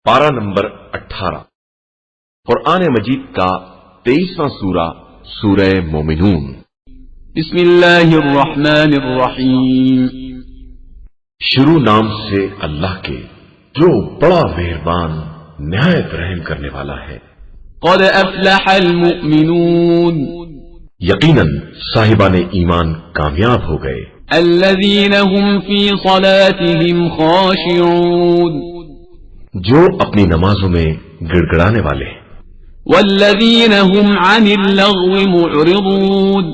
پارہ نمبر 18 قرآن مجید کا 23واں سورہ سورہ مومنون۔ بسم اللہ الرحمن الرحیم۔ شروع نام سے اللہ کے جو بڑا مہربان نہایت رحم کرنے والا ہے۔ قد افلح المؤمنون، یقیناً صاحبان ایمان کامیاب ہو گئے۔ الذین هم فی صلاتهم خاشعون، جو اپنی نمازوں میں گڑ گڑانے والے ہیں۔ والذین هم عن اللغو معرضون،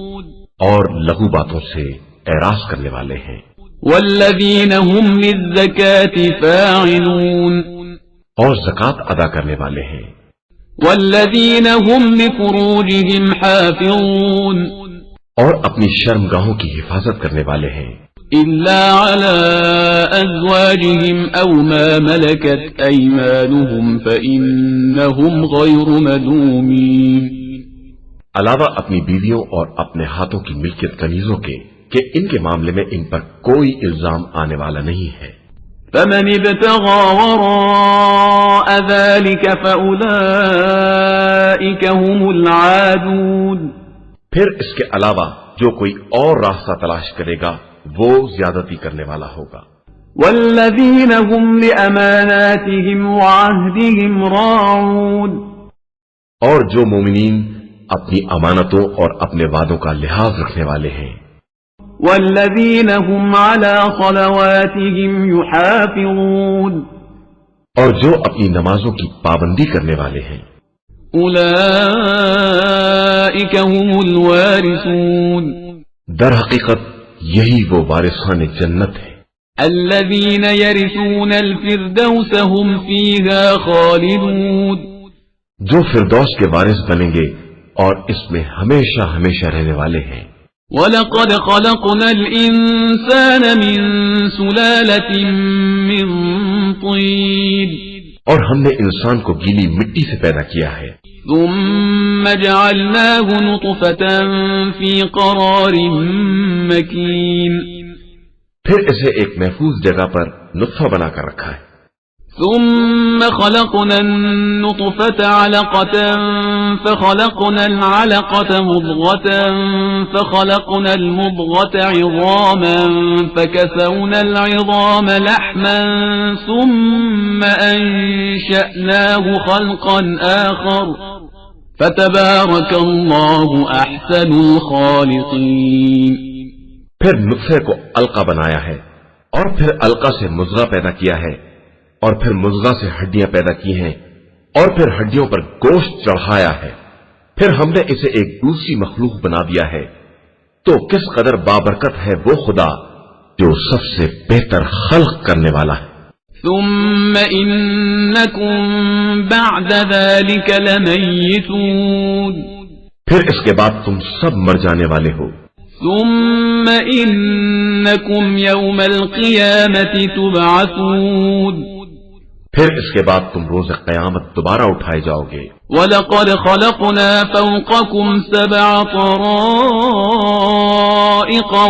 اور لغو باتوں سے اعراض کرنے والے ہیں۔ والذین هم للزکاة فاعلون، اور زکوٰۃ ادا کرنے والے ہیں۔ والذین هم لفروجهم حافظون، اور اپنی شرمگاہوں کی حفاظت کرنے والے ہیں۔ إلا على أزواجهم أو ما ملكت أيمانهم فإنهم غير ملومين، علاوہ اپنی بیویوں اور اپنے ہاتھوں کی ملکیت کنیزوں کے کہ ان کے معاملے میں ان پر کوئی الزام آنے والا نہیں ہے۔ فمن ابتغى وراء ذلك فأولئك هم العادون، پھر اس کے علاوہ جو کوئی اور راستہ تلاش کرے گا وہ زیادتی کرنے والا ہوگا۔ والذین هم لأماناتهم وعهدهم راعون، اور جو مومنین اپنی امانتوں اور اپنے وعدوں کا لحاظ رکھنے والے ہیں۔ والذین هم على صلواتهم يحافظون، اور جو اپنی نمازوں کی پابندی کرنے والے ہیں۔ اولئک هم الوارثون، در حقیقت یہی وہ وارثان جنت ہے۔ الذین یرثون الفردوس هم فیہا خالدون، جو فردوس کے وارث بنیں گے اور اس میں ہمیشہ ہمیشہ رہنے والے ہیں۔ وَلَقَدْ خَلَقْنَا الْإِنسَانَ مِنْ سُلَالَةٍ مِّن طِينٍ، اور ہم نے انسان کو گیلی مٹی سے پیدا کیا ہے۔ ثُمَّ جَعَلْنَاهُ نُطْفَةً فِي قَرَارٍ مَّكِينٍ، پھر اسے ایک محفوظ جگہ پر نطفہ بنا کر رکھا ہے۔ ثم خلقنا النطفة علقة فخلقنا العلقة مضغة فخلقنا المضغة عظاما فكسونا العظام لحما ثم أنشأناه خلقا آخر فتبارك الله أحسن الخالقين۔ پھر نطفے کو علقہ بنایا ہے اور پھر علقہ سے مضغہ پیدا کیا ہے اور پھر مضغہ سے ہڈیاں پیدا کی ہیں اور پھر ہڈیوں پر گوشت چڑھایا ہے، پھر ہم نے اسے ایک دوسری مخلوق بنا دیا ہے۔ تو کس قدر بابرکت ہے وہ خدا جو سب سے بہتر خلق کرنے والا ہے۔ ثم إنكم بعد ذلك لميتون، پھر اس کے بعد تم سب مر جانے والے ہو۔ ثم إنكم يوم القيامة تبعثون، پھر اس کے بعد تم روز قیامت دوبارہ اٹھائے جاؤ گے۔ وَلَقَدْ خَلَقْنَا فَوْقَكُمْ سَبْعَ طَرَائِقَ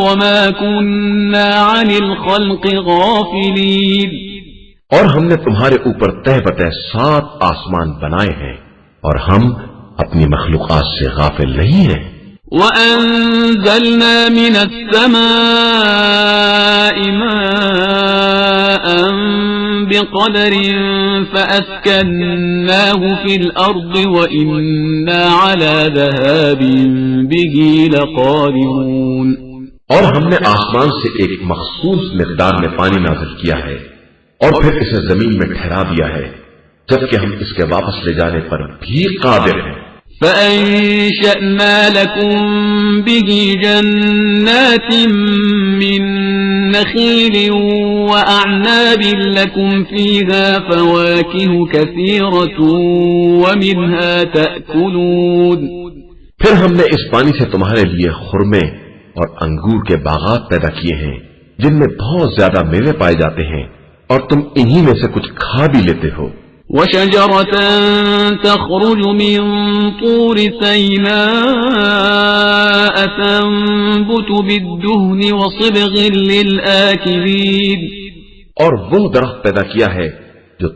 وَمَا كُنَّا عَنِ الْخَلْقِ غَافِلِينَ، اور ہم نے تمہارے اوپر تہ بتہ 7 آسمان بنائے ہیں اور ہم اپنی مخلوقات سے غافل نہیں ہیں۔ وَأَنزَلْنَا مِنَ السَّمَاءِ مَاءً بِقَدَرٍ فَأَسْكَنَّاهُ فِي الْأَرْضِ وَإِنَّا عَلَى ذَهَابٍ بِهِ لَقَادِرُونَ، اور ہم نے آسمان سے ایک مخصوص مقدار میں پانی نازل کیا ہے اور پھر اسے زمین میں ٹھہرا دیا ہے، جبکہ ہم اس کے واپس لے جانے پر بھی قادر ہیں۔ فَأَنشَأْنَا لَكُم بِهِ جَنَّاتٍ مِّن نَّخِيلٍ وَأَعْنَابٍ لَّكُمْ فِيهَا فَوَاكِهُ كَثِيرَةٌ وَمِنْهَا تَأْكُلُونَ، پھر ہم نے اس پانی سے تمہارے لیے خرمے اور انگور کے باغات پیدا کیے ہیں جن میں بہت زیادہ میوے پائے جاتے ہیں اور تم انہی میں سے کچھ کھا بھی لیتے ہو۔ وَشَجَرَةً تَخْرُجُ مِن طُورِ سَيْنَاءَ تَنبُتُ بِالدُّهْنِ وَصِبْغٍ لِّلْآكِلِينَ، اور وہ درخت پیدا کیا ہے جو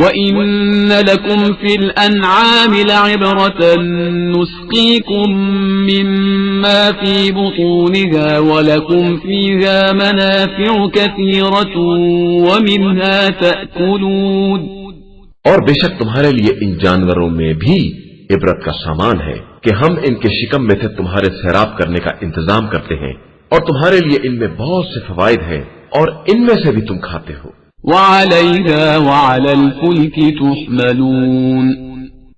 وَإِنَّ لَكُمْ فِي الْأَنْعَامِ لَعِبْرَةً نُسْقِيكُم مِّمَّا فِي بُطُونِهَا وَلَكُمْ فِيهَا مَنَافِعُ كَثِيرَةٌ وَمِنْهَا تَأْكُلُونَ اور بے شک تمہارے لیے ان جانوروں میں بھی عبرت کا سامان ہے کہ ہم ان کے شکم میں سے تمہارے سیراب کرنے کا انتظام کرتے ہیں اور تمہارے لیے ان میں بہت سے فوائد ہیں اور ان میں سے بھی تم کھاتے ہو۔ وَعَلَيْهَا وَعَلَى الْفُلْكِ تُحْمَلُونَ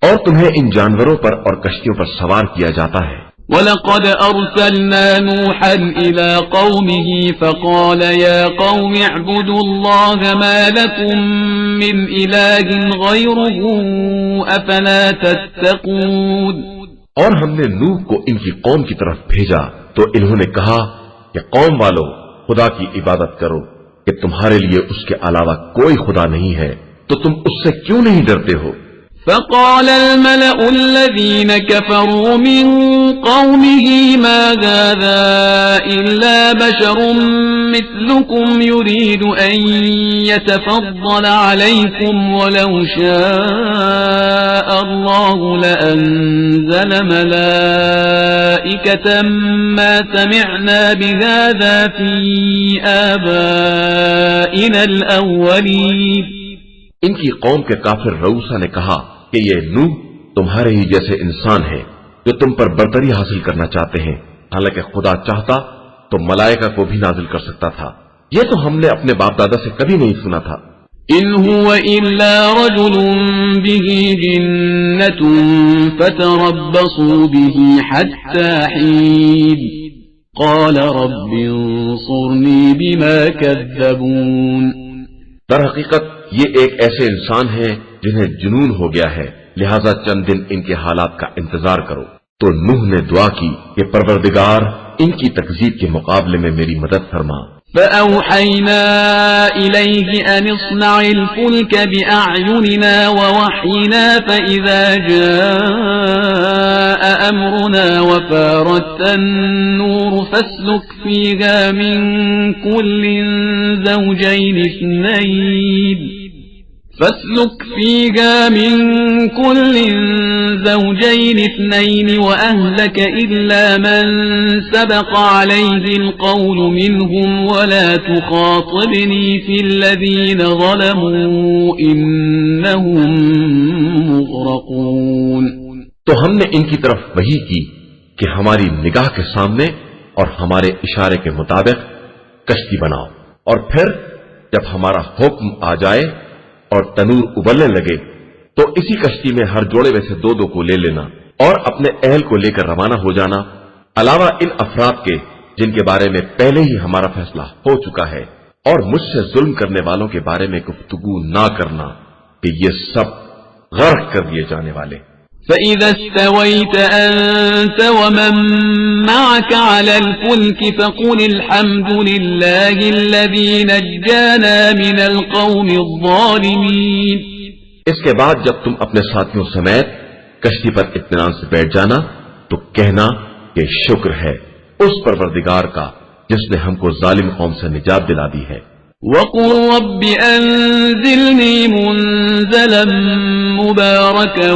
اور تمہیں ان جانوروں پر اور کشتیوں پر سوار کیا جاتا ہے۔ وَلَقَدْ أَرْسَلْنَا نُوحًا إِلَى قَوْمِهِ فَقَالَ يَا قَوْمِ اعْبُدُوا اللَّهَ مَا لَكُمْ مِنْ إِلَٰهٍ غَيْرُهُ أَفَلَا تَتَّقُونَ اور ہم نے نوح کو ان کی قوم کی طرف بھیجا تو انہوں نے کہا کہ قوم والو خدا کی عبادت کرو کہ تمہارے لیے اس کے علاوہ کوئی خدا نہیں ہے تو تم اس سے کیوں نہیں ڈرتے ہو؟ فقال الملأ الذين كفروا من قومه ما هذا إلا بشر مثلكم يريد أن يتفضل عليكم ولو شاء الله لأنزل ملائكة ما سمعنا بهذا في آبائنا الأولين ان کی قوم کے کافر رؤسا نے کہا کہ یہ نوح تمہارے ہی جیسے انسان ہے جو تم پر برتری حاصل کرنا چاہتے ہیں، حالانکہ خدا چاہتا تو ملائکہ کو بھی نازل کر سکتا تھا۔ یہ تو ہم نے اپنے باپ دادا سے کبھی نہیں سنا تھا۔ إن هو إلا رجل به جنة فتربصوا به حتى حين قال رب انصرني بما كذبون در حقیقت یہ ایک ایسے انسان ہیں جنہیں جنون ہو گیا ہے، لہذا چند دن ان کے حالات کا انتظار کرو۔ تو نوح نے دعا کی کہ پروردگار ان کی تکذیب کے مقابلے میں میری مدد فرما۔ فأوحينا إليه أن اصنع الفلك بأعيننا ووحينا فإذا جاء أمرنا وفارت النور فاسلك فيها من كل زوجين اثنين وأهلك إلا من سبق عليه القول منهم ولا تخاطبني في الذين ظلموا إنهم مغرقون تو ہم نے ان کی طرف وحی کی کہ ہماری نگاہ کے سامنے اور ہمارے اشارے کے مطابق کشتی بناؤ، اور پھر جب ہمارا حکم آ جائے اور تنور ابلنے لگے تو اسی کشتی میں ہر جوڑے میں سے دو دو کو لے لینا اور اپنے اہل کو لے کر روانہ ہو جانا، علاوہ ان افراد کے جن کے بارے میں پہلے ہی ہمارا فیصلہ ہو چکا ہے، اور مجھ سے ظلم کرنے والوں کے بارے میں گفتگو نہ کرنا کہ یہ سب غرق کر دیے جانے والے۔ فإذا استويت أنت ومن معك على الفلك فقل الحمد لله الذي نجانا من القوم الظالمين اس کے بعد جب تم اپنے ساتھیوں سمیت کشتی پر اطمینان سے بیٹھ جانا تو کہنا کہ شکر ہے اس پروردگار کا جس نے ہم کو ظالم قوم سے نجات دلا دی ہے۔ وَقُلْ رَبِّ أَنزِلْنِي مُنزَلًا مُبَارَكًا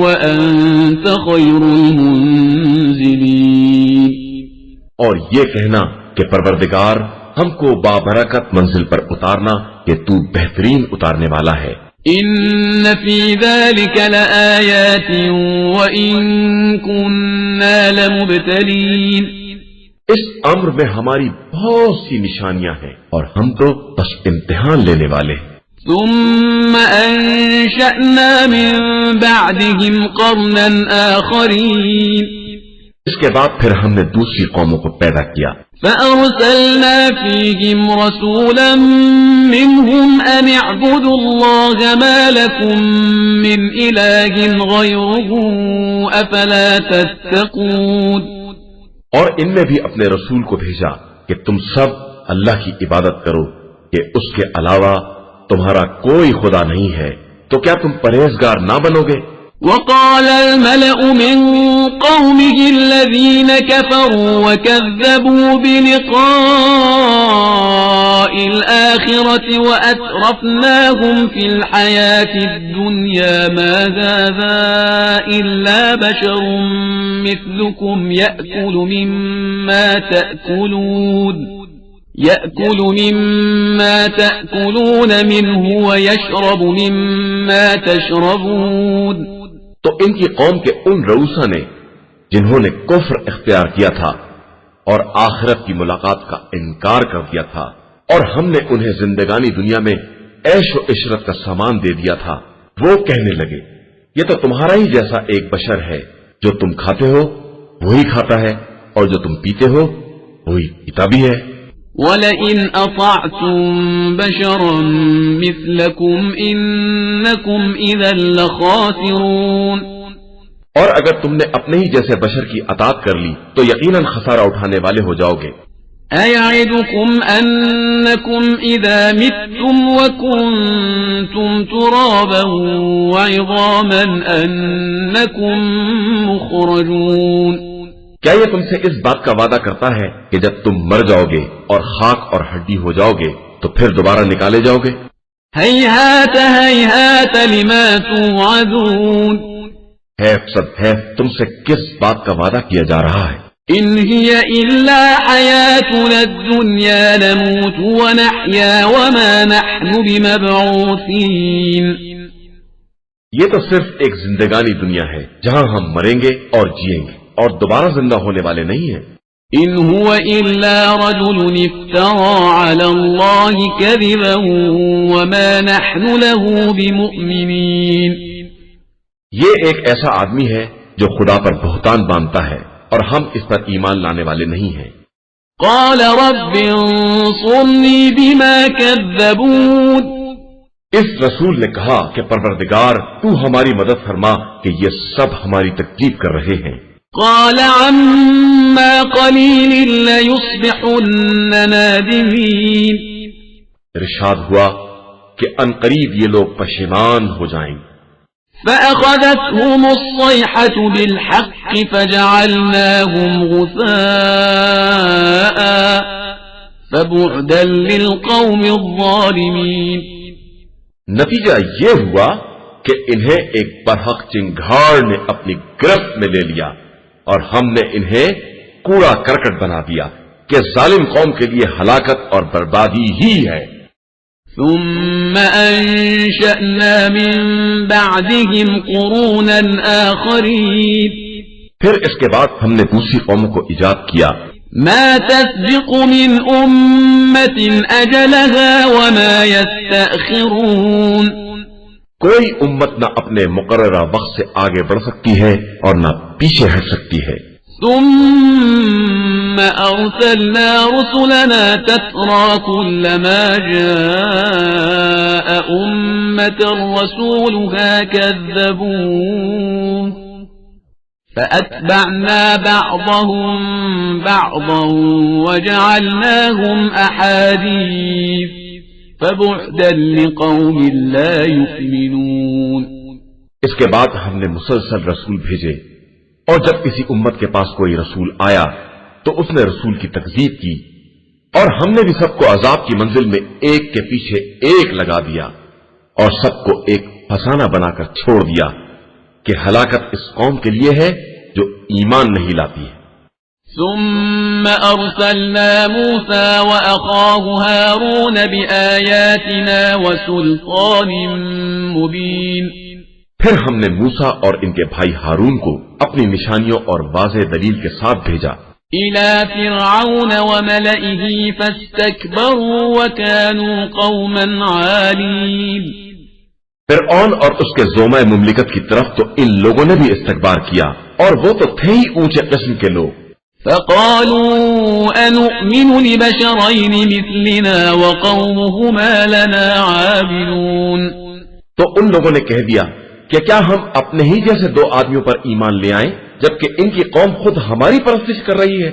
وَأَنْتَ خَيْرُ الْمُنزِلِينَ اور یہ کہنا کہ پروردگار ہم کو بابرکت منزل پر اتارنا کہ تو بہترین اتارنے والا ہے۔ إِنَّ فِي ذَلِكَ لَآيَاتٍ وَإِن كُنَّا لَمُبْتَلِينَ اس امر میں ہماری بہت سی نشانیاں ہیں اور ہم تو بس امتحان لینے والے ہیں۔ ثم أنشأنا من بعدهم قرنا آخرين اس کے بعد پھر ہم نے دوسری قوموں کو پیدا کیا، فأرسلنا فيهم رسولا منهم أن اعبدوا الله ما لكم من إله غيره أفلا تتقون اور ان میں بھی اپنے رسول کو بھیجا کہ تم سب اللہ کی عبادت کرو کہ اس کے علاوہ تمہارا کوئی خدا نہیں ہے، تو کیا تم پرہیزگار نہ بنو گے؟ وقال الملأ من قومه الذين كفروا وكذبوا بلقاء الآخرة وأترفناهم في الحياة الدنيا ما هذا إلا بشر مثلكم يأكل مما تأكلون منه ويشرب مما تشربون. تو ان کی قوم کے ان رؤوسا نے جنہوں نے کفر اختیار کیا تھا اور آخرت کی ملاقات کا انکار کر دیا تھا، اور ہم نے انہیں زندگانی دنیا میں عیش و عشرت کا سامان دے دیا تھا، وہ کہنے لگے یہ تو تمہارا ہی جیسا ایک بشر ہے، جو تم کھاتے ہو وہی کھاتا ہے اور جو تم پیتے ہو وہی پیتا بھی ہے۔ وَلَئِنْ أَطَعْتُمْ بَشَرًا مِثْلَكُمْ إِنَّكُمْ إِذًا لَخَاسِرُونَ، اور اگر تم نے اپنے ہی جیسے بشر کی اطاعت کر لی تو یقیناً خسارہ اٹھانے والے ہو جاؤ گے۔ أَيَعِدُكُمْ أَنَّكُمْ إِذَا مِتُّمْ وَكُنْتُمْ تُرَابًا وَعِظَامًا أَنَّكُمْ مُخْرَجُونَ، کیا یہ تم سے اس بات کا وعدہ کرتا ہے کہ جب تم مر جاؤ گے اور خاک اور ہڈی ہو جاؤ گے تو پھر دوبارہ نکالے جاؤ گے؟ هَيْهَاتَ هَيْهَاتَ لِمَا تُوعَدُونَ، ہے سب ہے، تم سے کس بات کا وعدہ کیا جا رہا ہے؟ إِنْ هِيَ إِلَّا حَيَاتُنَا الدُّنْيَا نَمُوتُ وَنَحْيَا وَمَا نَحْنُ بِمَبْعُوثِينَ، یہ تو صرف ایک زندگانی دنیا ہے جہاں ہم مریں گے اور جیئیں گے اور دوبارہ زندہ ہونے والے نہیں ہیں۔ إِنْ هُوَ إِلَّا رَجُلٌ افْتَرَى عَلَى اللَّهِ كَذِبًا وَمَا نَحْنُ لَهُ بِمُؤْمِنِينَ، یہ ایک ایسا آدمی ہے جو خدا پر بہتان باندھتا ہے اور ہم اس پر ایمان لانے والے نہیں ہیں۔ قَالَ رَبِّ انصُرْنِي بِمَا كَذَّبُونِ، اس رسول نے کہا کہ پروردگار تو ہماری مدد فرما کہ یہ سب ہماری تکذیب کر رہے ہیں۔ قَالَ عَمَّا قَلِيلٍ لَيُصْبِحُنَّ نَادِمِينَ، ارشاد ہوا کہ عنقریب یہ لوگ پشیمان ہو جائیں گے۔ فأخذتهم الصيحة بالحق فجعلناهم غثاء فبعدا للقوم الظالمين، نتیجہ یہ ہوا کہ انہیں ایک برحق چنگھاڑ نے اپنی گرفت میں لے لیا اور ہم نے انہیں کوڑا کرکٹ بنا دیا کہ ظالم قوم کے لیے ہلاکت اور بربادی ہی ہے۔ ثم أنشأنا من بعدهم قرونا آخرين، پھر اس کے بعد ہم نے دوسری قوموں کو ایجاد کیا، ما تسبق من أمة أجلها وما يستأخرون، کوئی امت نہ اپنے مقررہ وقت سے آگے بڑھ سکتی ہے اور نہ پیچھے ہٹ سکتی ہے۔ ثم أرسلنا رسلنا تترى كلما جاء أمة رسولها كذبوه فأتبعنا بعضهم بعضا وجعلناهم أحاديث فبعدا لقوم لا يؤمنون، اس کے بعد ہم نے مسلسل رسول بھیجے، اور جب کسی امت کے پاس کوئی رسول آیا تو اس نے رسول کی تکذیب کی، اور ہم نے بھی سب کو عذاب کی منزل میں ایک کے پیچھے ایک لگا دیا اور سب کو ایک فسانہ بنا کر چھوڑ دیا کہ ہلاکت اس قوم کے لیے ہے جو ایمان نہیں لاتی ہے۔ ثم أرسلنا موسى وأخاه هارون بآياتنا وسلطان مبين، پھر ہم نے موسیٰ اور ان کے بھائی ہارون کو اپنی نشانیوں اور واضح دلیل کے ساتھ بھیجا إلى فرعون وملئه فاستكبروا وكانوا قوما عالين، فرعون اور اس کے زومہ مملکت کی طرف تو ان لوگوں نے بھی استکبار کیا اور وہ تو تھے ہی اونچے قسم کے لوگ۔ فقالوا أنؤمن لبشرين مثلنا وقومهما لنا عابدون، تو ان لوگوں نے کہہ دیا کہ کیا ہم اپنے ہی جیسے دو آدمیوں پر ایمان لے آئیں جبکہ ان کی قوم خود ہماری پرستش کر رہی ہے؟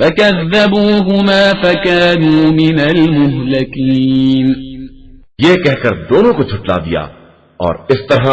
فكذبوهما فكانوا من المهلكين، یہ کہہ کر دونوں کو جھٹلا دیا اور اس طرح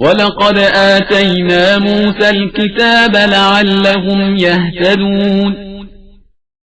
وَلَقَدْ آتَيْنَا مُوسَى الْكِتَابَ لَعَلَّهُمْ يَهْتَدُونَ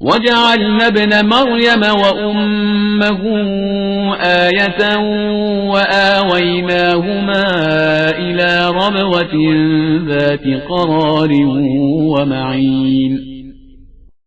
وَجَعَلْنَا ابْنَ مَرْيَمَ وَأُمَّهُ آيَةً وَآوَيْنَاهُمَا إِلَى رَبْوَةٍ ذَاتِ قَرَارٍ وَمَعِينٍ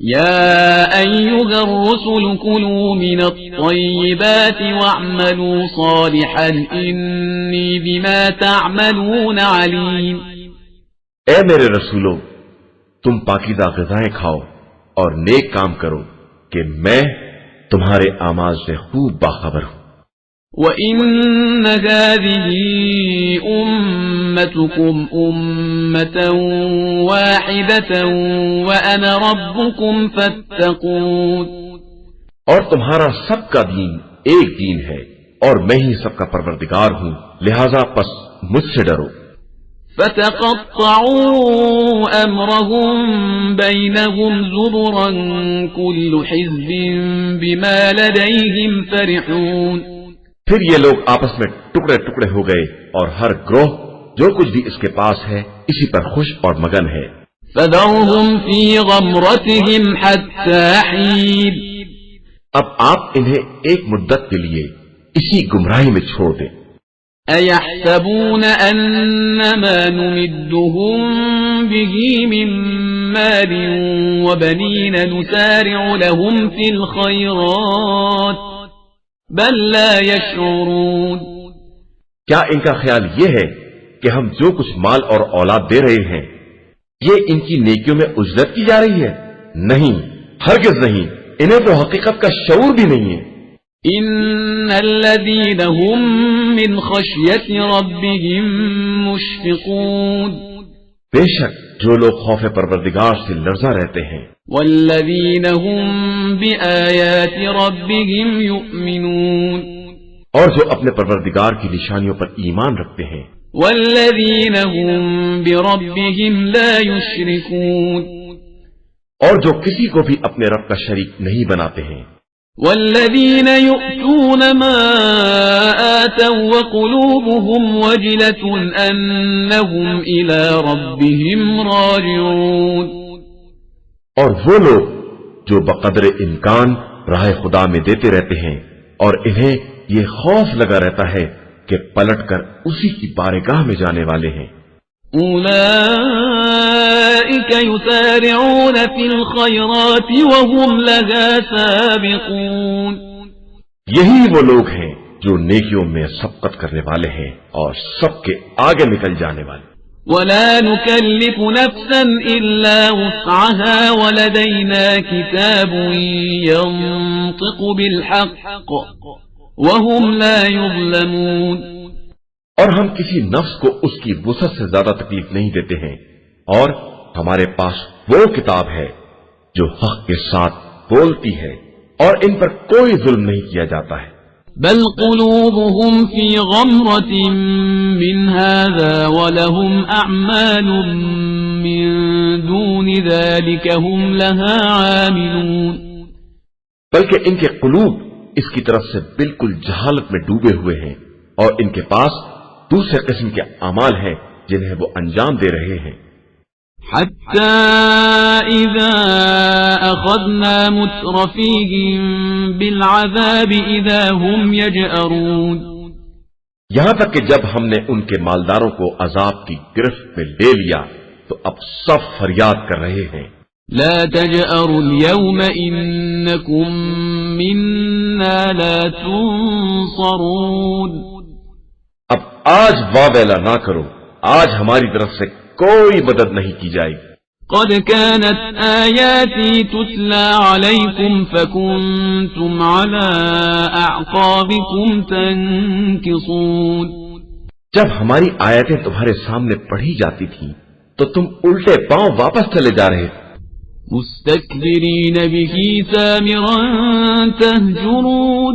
يا أيها الرسل كلوا من الطيبات واعملوا صالحا إني بما تعملون عليم اے میرے رسولو، تم پاکیزہ غذائیں کھاؤ اور نیک کام کرو کہ میں تمہارے اعمال سے خوب باخبر ہوں۔ وَإِنَّ هَذِهِ أُمَّتُكُمْ أُمَّةً وَاحِدَةً وَأَنَا رَبُّكُمْ فَاتَّقُونِ اور تمہارا سب کا دین ایک دین ہے اور میں ہی سب کا پروردگار ہوں، لہذا پس مجھ سے ڈرو۔ فَتَقَطَّعُوا أَمْرَهُمْ بَيْنَهُمْ زُبُرًا كُلُّ حِزْبٍ بِمَا لَدَيْهِمْ فَرِحُونَ پھر یہ لوگ آپس میں ٹکڑے ٹکڑے ہو گئے اور ہر گروہ جو کچھ بھی اس کے پاس ہے اسی پر خوش اور مگن ہے۔ فَذَرْهُمْ فِي غَمْرَتِهِمْ حَتَّى حِينٍ اب آپ انہیں ایک مدت کے لیے اسی گمراہی میں چھوڑ دیں۔ أَيَحْسَبُونَ أَنَّمَا نُمِدُّهُمْ بِهِ مِن مَّالٍ وَبَنِينَ نُسَارِعُ لَهُمْ فِي الْخَيْرَاتِ بل لا يشعرون کیا ان کا خیال یہ ہے کہ ہم جو کچھ مال اور اولاد دے رہے ہیں یہ ان کی نیکیوں میں اجرت کی جا رہی ہے؟ نہیں، ہرگز نہیں، انہیں تو حقیقت کا شعور بھی نہیں ہے۔ ان الذين هم من خشية ربهم مشفقون بے شک جو لوگ خوف پروردگار سے لرزا رہتے ہیں، والذين هم بآيات ربهم يؤمنون اور جو اپنے پروردگار کی نشانیوں پر ایمان رکھتے ہیں، والذين هم بربهم لا يشركون اور جو کسی کو بھی اپنے رب کا شریک نہیں بناتے ہیں، والذين يؤتون ما آتوا وقلوبهم وجلة أنهم إلى ربهم راجعون اور وہ لوگ جو بقدر امکان راہ خدا میں دیتے رہتے ہیں اور انہیں یہ خوف لگا رہتا ہے کہ پلٹ کر اسی کی بارگاہ میں جانے والے ہیں۔ أولئك يسارعون في الخيرات وهم لها سابقون یہی وہ لوگ ہیں جو نیکیوں میں سبقت کرنے والے ہیں اور سب کے آگے نکل جانے والے۔ ولا نكلف نفسا إلا وسعها ولدينا كتاب ينطق بالحق وهم لا يظلمون اور ہم کسی نفس کو اس کی وسعت سے زیادہ تکلیف نہیں دیتے ہیں اور ہمارے پاس وہ کتاب ہے جو حق کے ساتھ بولتی ہے اور ان پر کوئی ظلم نہیں کیا جاتا ہے۔ بل قلوبهم في غمرة من هذا ولهم أعمال من دون ذلك هم لها عاملون بلکہ ان کے قلوب اس کی طرف سے بالکل جہالت میں ڈوبے ہوئے ہیں اور ان کے پاس دوسرے قسم کے اعمال ہیں جنہیں وہ انجام دے رہے ہیں۔ حتى إذا أخذنا مترفيهم بالعذاب إذا هم يجأرون یہاں تک کہ جب ہم نے ان کے مالداروں کو عذاب کی گرفت میں لے لیا تو اب سب فریاد کر رہے ہیں، لا تجأروا اليوم إنكم منا لا تنصرون اب آج واویلا نہ کرو، آج ہماری طرف سے کوئی مدد نہیں کی جائے گی۔ قد كانت آياتي تتلى عليكم فكنتم على أعقابكم تنكصون جب ہماری آیتیں تمہارے سامنے پڑھی جاتی تھیں تو تم الٹے پاؤں واپس چلے جا رہے تھے۔ مستكبرين به سامرا تهجرون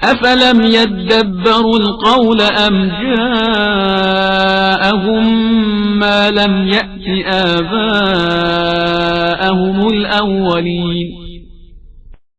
أفلم يدبروا القول أم جاءهم ما لم يأت آباءهم الأولين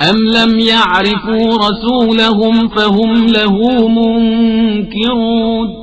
أم لم يعرفوا رسولهم فهم له منكرون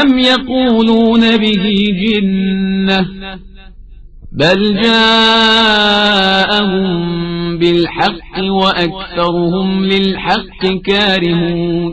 أم يقولون به جنة بل جاءهم بالحق وأكثرهم للحق كارهون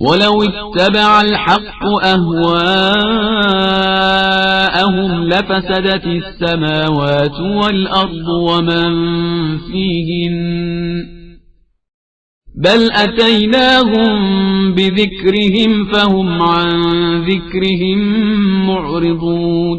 ولو اتبع الحق أهواءهم لفسدت السماوات والأرض ومن فيهن بل أتيناهم بذكرهم فهم عن ذكرهم معرضون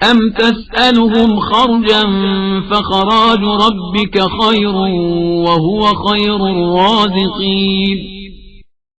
أم تسألهم خرجا فخراج ربك خير وهو خير الرازقين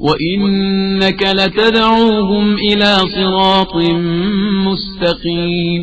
وإنك لتدعوهم إلى صراط مستقيم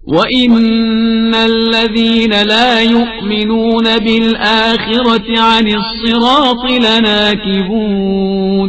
وإن الذين لا يؤمنون بالآخرة عن الصراط لناكبون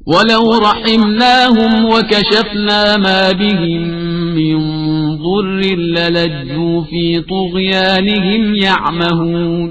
ولو رحمناهم وكشفنا ما بهم من ضر للجوا في طغيانهم يعمهون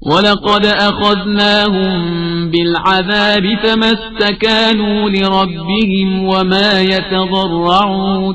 وَلَقَدْ أَخَذْنَاهُمْ بِالْعَذَابِ فَمَا اسْتَكَانُوا لِرَبِّهِمْ وَمَا يَتَضَرَّعُونَ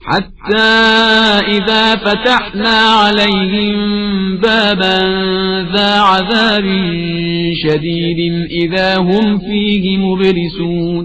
حتى إذا فتحنا عليهم بابا ذا عذاب شديد إذا هم فيه مبلسون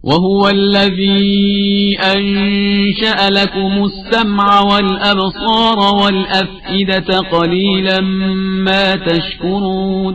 وهو الذي أنشأ لكم السمع والأبصار والأفئدة قليلا ما تشكرون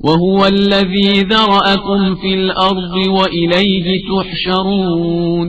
وهو الذي ذرأكم في الأرض وإليه تحشرون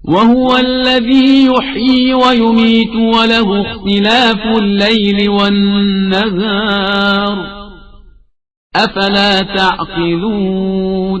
وهو الذي يحيي ويميت وله اختلاف الليل والنهار أفلا تعقلون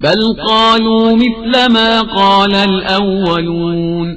بل قالوا مثل ما قال الأولون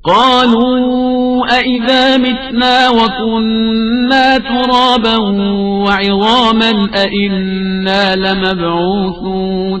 قالوا أئذا متنا وكنا ترابا وعظاما أئنا لمبعوثون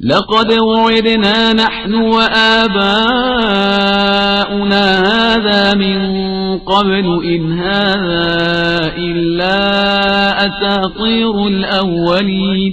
لقد وعدنا نحن وآباؤنا هذا من قبل إن هذا إلا أساطير الأولين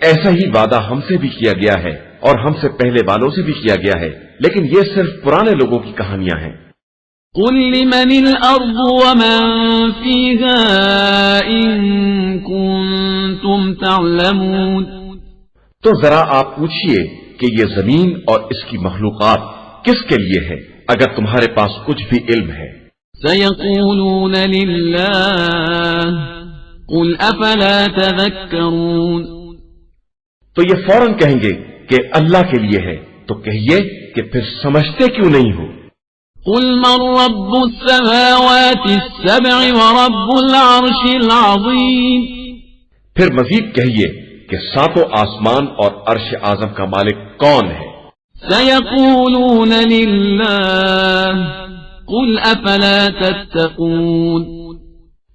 ایسا ہی وعدہ ہم سے بھی کیا گیا ہے اور ہم سے پہلے والوں سے بھی کیا گیا ہے، لیکن یہ صرف پرانے لوگوں کی کہانیاں ہیں۔ قل لمن الأرض ومن فيها إن كنتم تعلمون۔ تو ذرا آپ پوچھئے کہ یہ زمین اور اس کی مخلوقات کس کے لیے ہے اگر تمہارے پاس کچھ بھی علم ہے۔ سيقولون لله قل أفلا تذكرون۔ تو یہ فوراً کہیں گے کہ اللہ کے لیے ہے، تو کہیے کہ پھر سمجھتے کیوں نہیں ہو۔ قل من رب السماوات السبع ورب العرش العظيم۔ پھر مزید کہیے کہ ساتوں آسمان اور عرش اعظم کا مالک کون ہے۔ سيقولون لله قل أفلا تتقون۔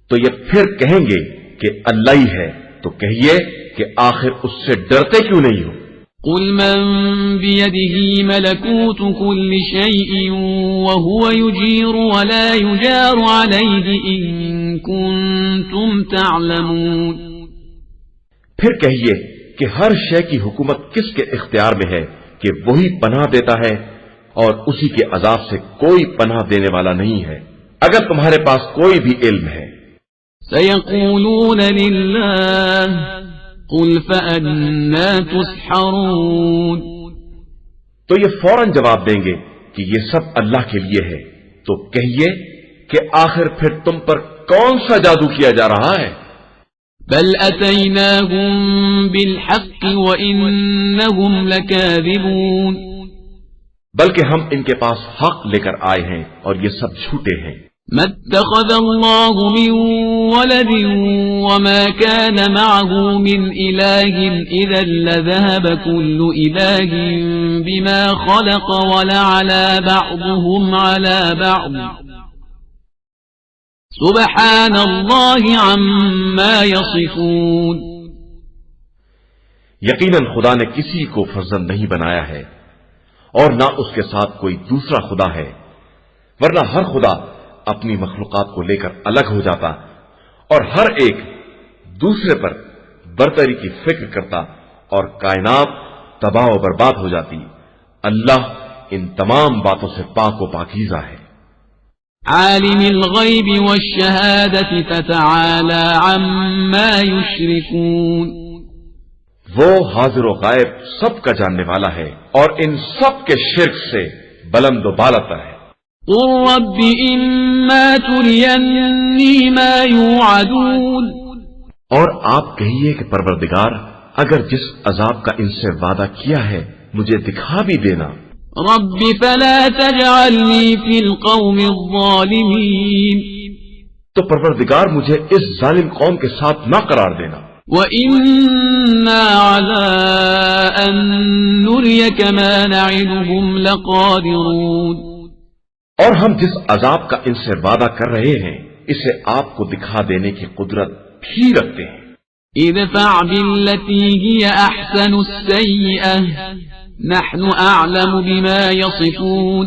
تو یہ پھر کہیں گے کہ اللہ ہی ہے، تو کہیے کہ آخر اس سے ڈرتے کیوں نہیں ہو۔ قل من بيده ملكوت كل شيء وهو يجير ولا يجار عليه إن كنتم تعلمون۔ پھر کہیے کہ ہر شے کی حکومت کس کے اختیار میں ہے کہ وہی پناہ دیتا ہے اور اسی کے عذاب سے کوئی پناہ دینے والا نہیں ہے، اگر تمہارے پاس کوئی بھی علم ہے۔ سيقولون لله قل فأنا تسحرون۔ تو یہ فوراً جواب دیں گے کہ یہ سب اللہ کے لیے ہے، تو کہیے کہ آخر پھر تم پر کون سا جادو کیا جا رہا ہے۔ بل أتيناهم بالحق وإنهم لكاذبون۔ بلکہ ہم ان کے پاس حق لے کر آئے ہیں اور یہ سب جھوٹے ہیں۔ ما اتخذ الله من ولد وما كان معه من إله إذا لذهب كل إله بما خلق ولعلى بعضهم على بعض سبحان الله عما يصفون۔ یقیناً خدا نے کسی کو فرزند نہیں بنایا ہے اور نہ اس کے ساتھ کوئی دوسرا خدا ہے، ورنہ ہر خدا اپنی مخلوقات کو لے کر الگ ہو جاتا اور ہر ایک دوسرے پر برتری کی فکر کرتا اور کائنات تباہ و برباد ہو جاتی۔ اللہ ان تمام باتوں سے پاک و پاکیزہ ہے۔ عالم الغیب والشہادة فتعالى عما يشركون۔ وہ حاضر و غائب سب کا جاننے والا ہے اور ان سب کے شرک سے بلند و بالاتر ہے۔ قل رب إما تريني ما يوعدون۔ اور آپ کہیے کہ پروردگار اگر جس عذاب کا ان سے وعدہ کیا ہے مجھے دکھا بھی دینا۔ رب فلا تجعلني في القوم الظالمين۔ تو پروردگار مجھے اس ظالم قوم کے ساتھ نہ قرار دینا۔ وَإِنَّا عَلَىٰ أَن نُّرِيَكَ مَا نَعِدُهُمْ لَقَادِرُونَ۔ اور ہم جس عذاب کا ان سے وعدہ کر رہے ہیں اسے آپ کو دکھا دینے کی قدرت بھی رکھتے ہیں۔ ادفع بالتي هي أحسن السيئة نحن أعلم بما يصفون۔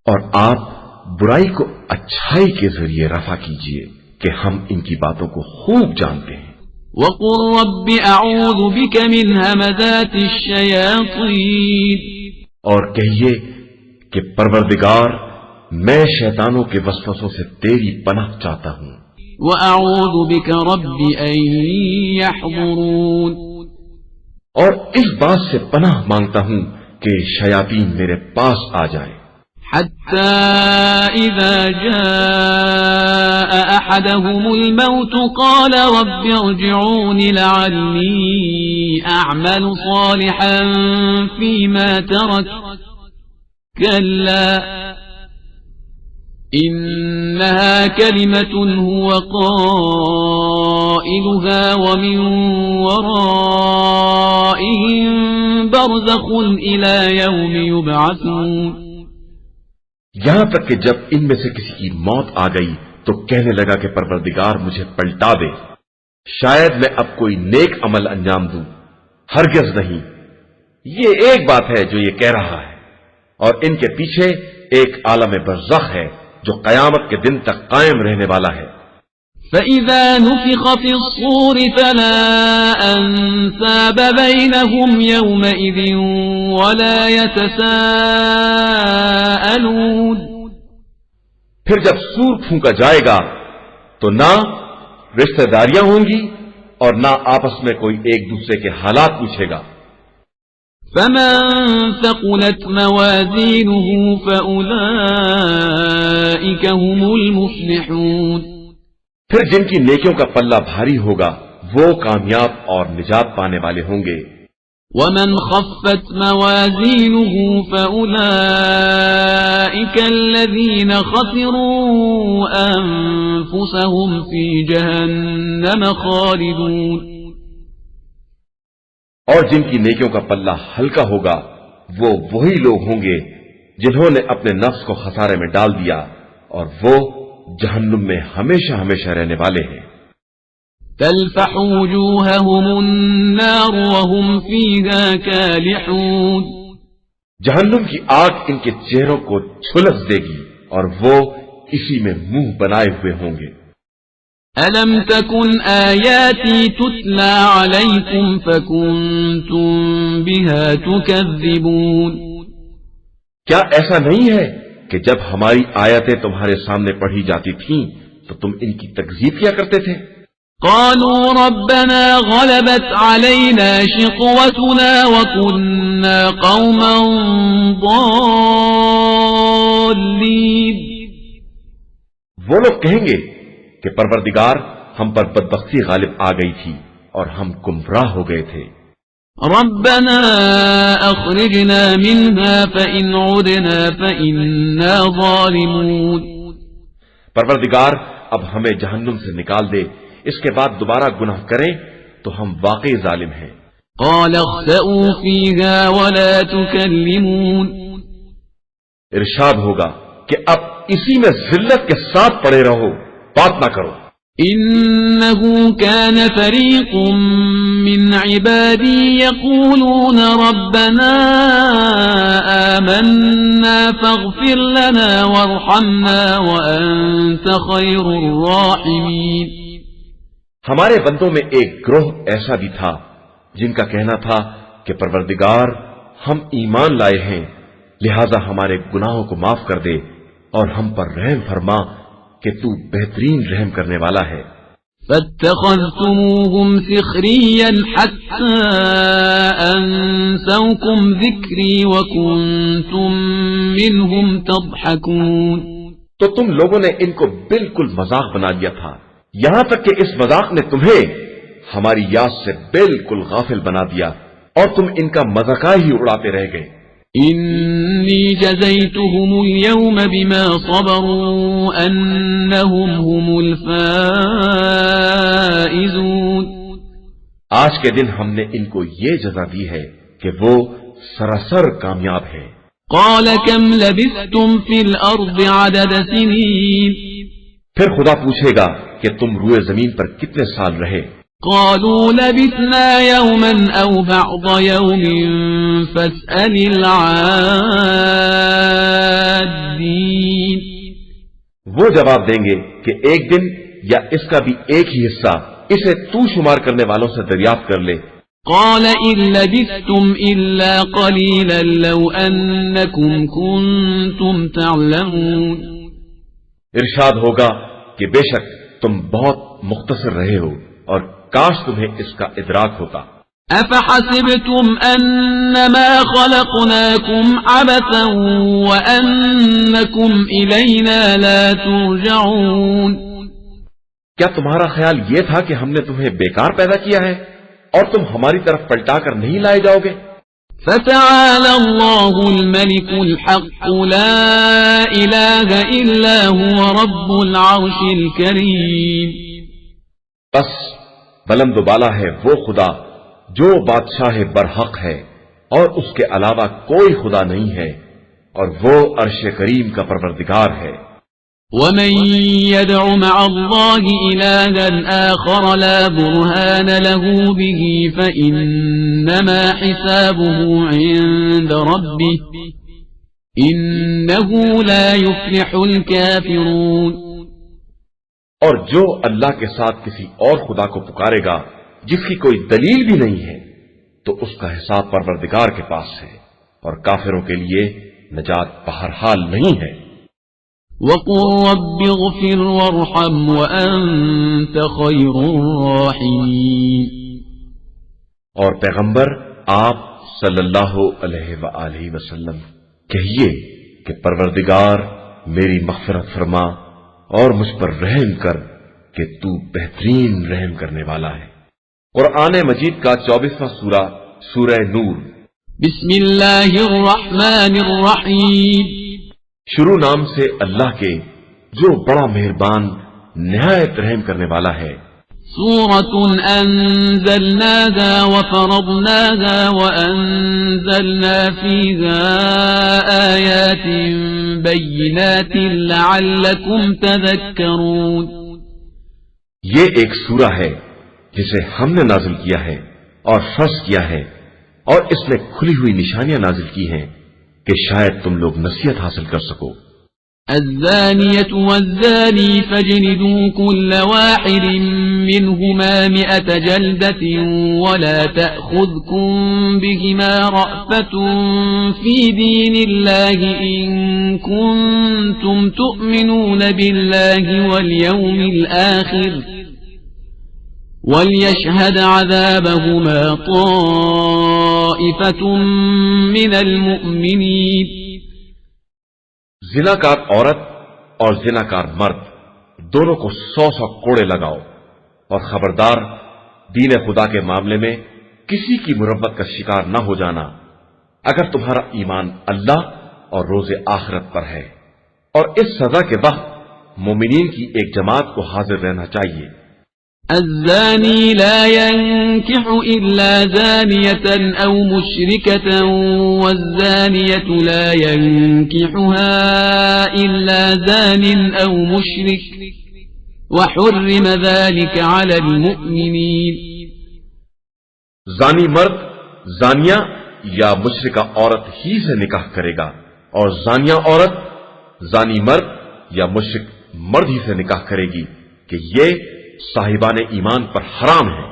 اور آپ برائی کو اچھائی کے ذریعے رفع کیجئے کہ ہم ان کی باتوں کو خوب جانتے ہیں۔ وقل رب أعوذ بك من همزات الشياطين۔ اور کہیے کہ پروردگار میں شیطانوں کے وسوسوں سے تیری پناہ چاہتا ہوں۔ وأعوذ بك رب أن يحضرون۔ اور اس بات سے پناہ مانگتا ہوں کہ شیاطین میرے پاس آ جائیں۔ حتى إذا جاء أحدهم الموت قال رب ارجعون لعلي أعمل صالحا فيما ترك كلا إنها كلمة هو قائلها ومن ورائهم برزخ إلى يوم يبعثون۔ یہاں تک کہ جب ان میں سے کسی کی موت آ گئی تو کہنے لگا کہ پروردگار مجھے پلٹا دے، شاید میں اب کوئی نیک عمل انجام دوں۔ ہرگز نہیں، یہ ایک بات ہے جو یہ کہہ رہا ہے، اور ان کے پیچھے ایک عالم برزخ ہے جو قیامت کے دن تک قائم رہنے والا ہے۔ فإذا نفخ في الصور فلا أنساب بينهم يومئذ ولا يتساءلون. پھر جب سور پھونکا جائے گا تو نہ رشتہ داریاں ہوں گی اور نہ آپس میں کوئی ایک دوسرے کے حالات پوچھے گا. فمن ثقلت موازينه فأولئك هم المفلحون. پھر جن کی نیکیوں کا پلہ بھاری ہوگا وہ کامیاب اور نجات پانے والے ہوں گے. ومن خفت موازينه فأولئك الذين خسروا أنفسهم في جهنم خالدون. اور جن کی نیکیوں کا پلہ ہلکا ہوگا وہ وہی لوگ ہوں گے جنہوں نے اپنے نفس کو خسارے میں ڈال دیا اور وہ جہنم میں ہمیشہ ہمیشہ رہنے والے ہیں. تلفح وجوههم النار وهم فيها كالحون. جہنم کی آگ ان کے چہروں کو چھلس دے گی اور وہ اسی میں منہ بنائے ہوئے ہوں گے. ألم تكن آياتي تتلى عليكم فكنتم بها تكذبون. کیا ایسا نہیں ہے کہ جب ہماری آیتیں تمہارے سامنے پڑھی جاتی تھیں تو تم ان کی تکذیب کیا کرتے تھے؟ قالوا ربنا غلبت علينا شقوتنا وكنا قوما ضالين. وہ لوگ کہیں گے کہ پروردگار ہم پر بدبختی غالب آ گئی تھی اور ہم گمراہ ہو گئے تھے. ربنا اخرجنا منها فإن عدنا فإنا ظالمون. پروردگار اب ہمیں جہنم سے نکال دے، اس کے بعد دوبارہ گناہ کریں تو ہم واقعی ظالم ہیں. قال اخسئوا فيها ولا تكلمون. ارشاد ہوگا کہ اب اسی میں ذلت کے ساتھ پڑے رہو، بات نہ کرو. إنه كان فريق من عبادي يقولون ربنا آمنا فاغفر لنا وارحمنا وأنت خير الراحمين. ہمارے بندوں میں ایک گروہ ایسا بھی تھا جن کا کہنا تھا کہ پروردگار ہم ایمان لائے ہیں لہذا ہمارے گناہوں کو معاف کر دے اور ہم پر رحم فرما کہ تو بہترین رحم کرنے والا ہے. فاتخذتموهم سخريا حتى أنسوكم ذكري وكنتم منهم تضحكون. تو تم لوگوں نے ان کو بالکل مذاق بنا دیا تھا یہاں تک کہ اس مذاق نے تمہیں ہماری یاد سے بالکل غافل بنا دیا اور تم ان کا مذاق ہی اڑاتے رہ گئے. إني جزيتهم اليوم بما صبروا أنهم هم الفائزون. آج کے دن ہم نے ان کو یہ جزا دی ہے کہ وہ سراسر کامیاب ہیں. قال كم لبثتم في الأرض عدد سنين. پھر خدا پوچھے گا کہ تم روئے زمین پر کتنے سال رہے. قالوا لبثنا يوما أو بعض يوم فاسأل العادين. وہ جواب دیں گے کہ ایک دن یا اس کا بھی ایک ہی حصہ اسے تو شمار کرنے والوں سے دریافت کر لے. قال إن لبثتم إلا قليلا لو أنكم كنتم تعلمون. ارشاد ہوگا کہ بے شک تم بہت مختصر رہے ہو اور کاش تمہیں اس کا ادراک ہوتا. أفحسبتم أنما خلقناكم عبثا وأنكم إلينا لا ترجعون. کیا تمہارا خیال یہ تھا کہ ہم نے تمہیں بیکار پیدا کیا ہے اور تم ہماری طرف پلٹا کر نہیں لائے جاؤ گے؟ فتعالى الله الملك الحق لا إله إلا هو رب العرش الكريم. بس بلند و بالا ہے وہ خدا جو بادشاہ برحق ہے اور اس کے علاوہ کوئی خدا نہیں ہے اور وہ عرش کریم کا پروردگار ہے. ومن يدع مع الله إلها آخر لا برهان له به فإنما حسابه عند ربه إنه لا يفلح الكافرون. اور جو اللہ کے ساتھ کسی اور خدا کو پکارے گا جس کی کوئی دلیل بھی نہیں ہے تو اس کا حساب پروردگار کے پاس ہے، اور کافروں کے لیے نجات بہرحال نہیں ہے۔ وقل رب اغفر وارحم وأنت خير الراحمين۔ اور پیغمبر آپ صلی اللہ علیہ وآلہ وسلم کہیے کہ پروردگار میری مغفرت فرما اور مجھ پر رحم کر کہ تو بہترین رحم کرنے والا ہے۔ قرآن مجید کا 24واں سورہ، سورہ نور۔ بسم اللہ الرحمن الرحیم۔ شروع نام سے اللہ کے جو بڑا مہربان نہایت رحم کرنے والا ہے۔ سورة أنزلناها وفرضناها وأنزلنا فيها آيات بينات لعلكم تذكرون۔ یہ ایک سورہ ہے جسے ہم نے نازل کیا ہے اور فرض کیا ہے، اور اس میں کھلی ہوئی نشانیاں نازل کی ہیں کہ شاید تم لوگ نصیحت حاصل کر سکو۔ الزانية والزاني فاجلدوا كل واحد منهما 100 جلدة ولا تأخذكم بهما رأفة في دين الله إن كنتم تؤمنون بالله واليوم الآخر وليشهد عذابهما طائفة من المؤمنين۔ زناکار عورت اور زناکار مرد دونوں کو 100 کوڑے لگاؤ، اور خبردار دین خدا کے معاملے میں کسی کی مربت کا شکار نہ ہو جانا اگر تمہارا ایمان اللہ اور روز آخرت پر ہے، اور اس سزا کے وقت مومنین کی ایک جماعت کو حاضر رہنا چاہیے۔ الزاني لا ينكح إلا زانية أو مشركة والزانية لا ينكحها إلا زان أو مشرك وحرم ذلك على المؤمنين۔ زانی مرد زانیہ یا مشرکہ عورت ہی سے نکاح کرے گا، اور زانیہ عورت زانی مرد یا مشرک مرد ہی سے نکاح کرے گی کہ یہ صاحبان ایمان پر حرام ہے۔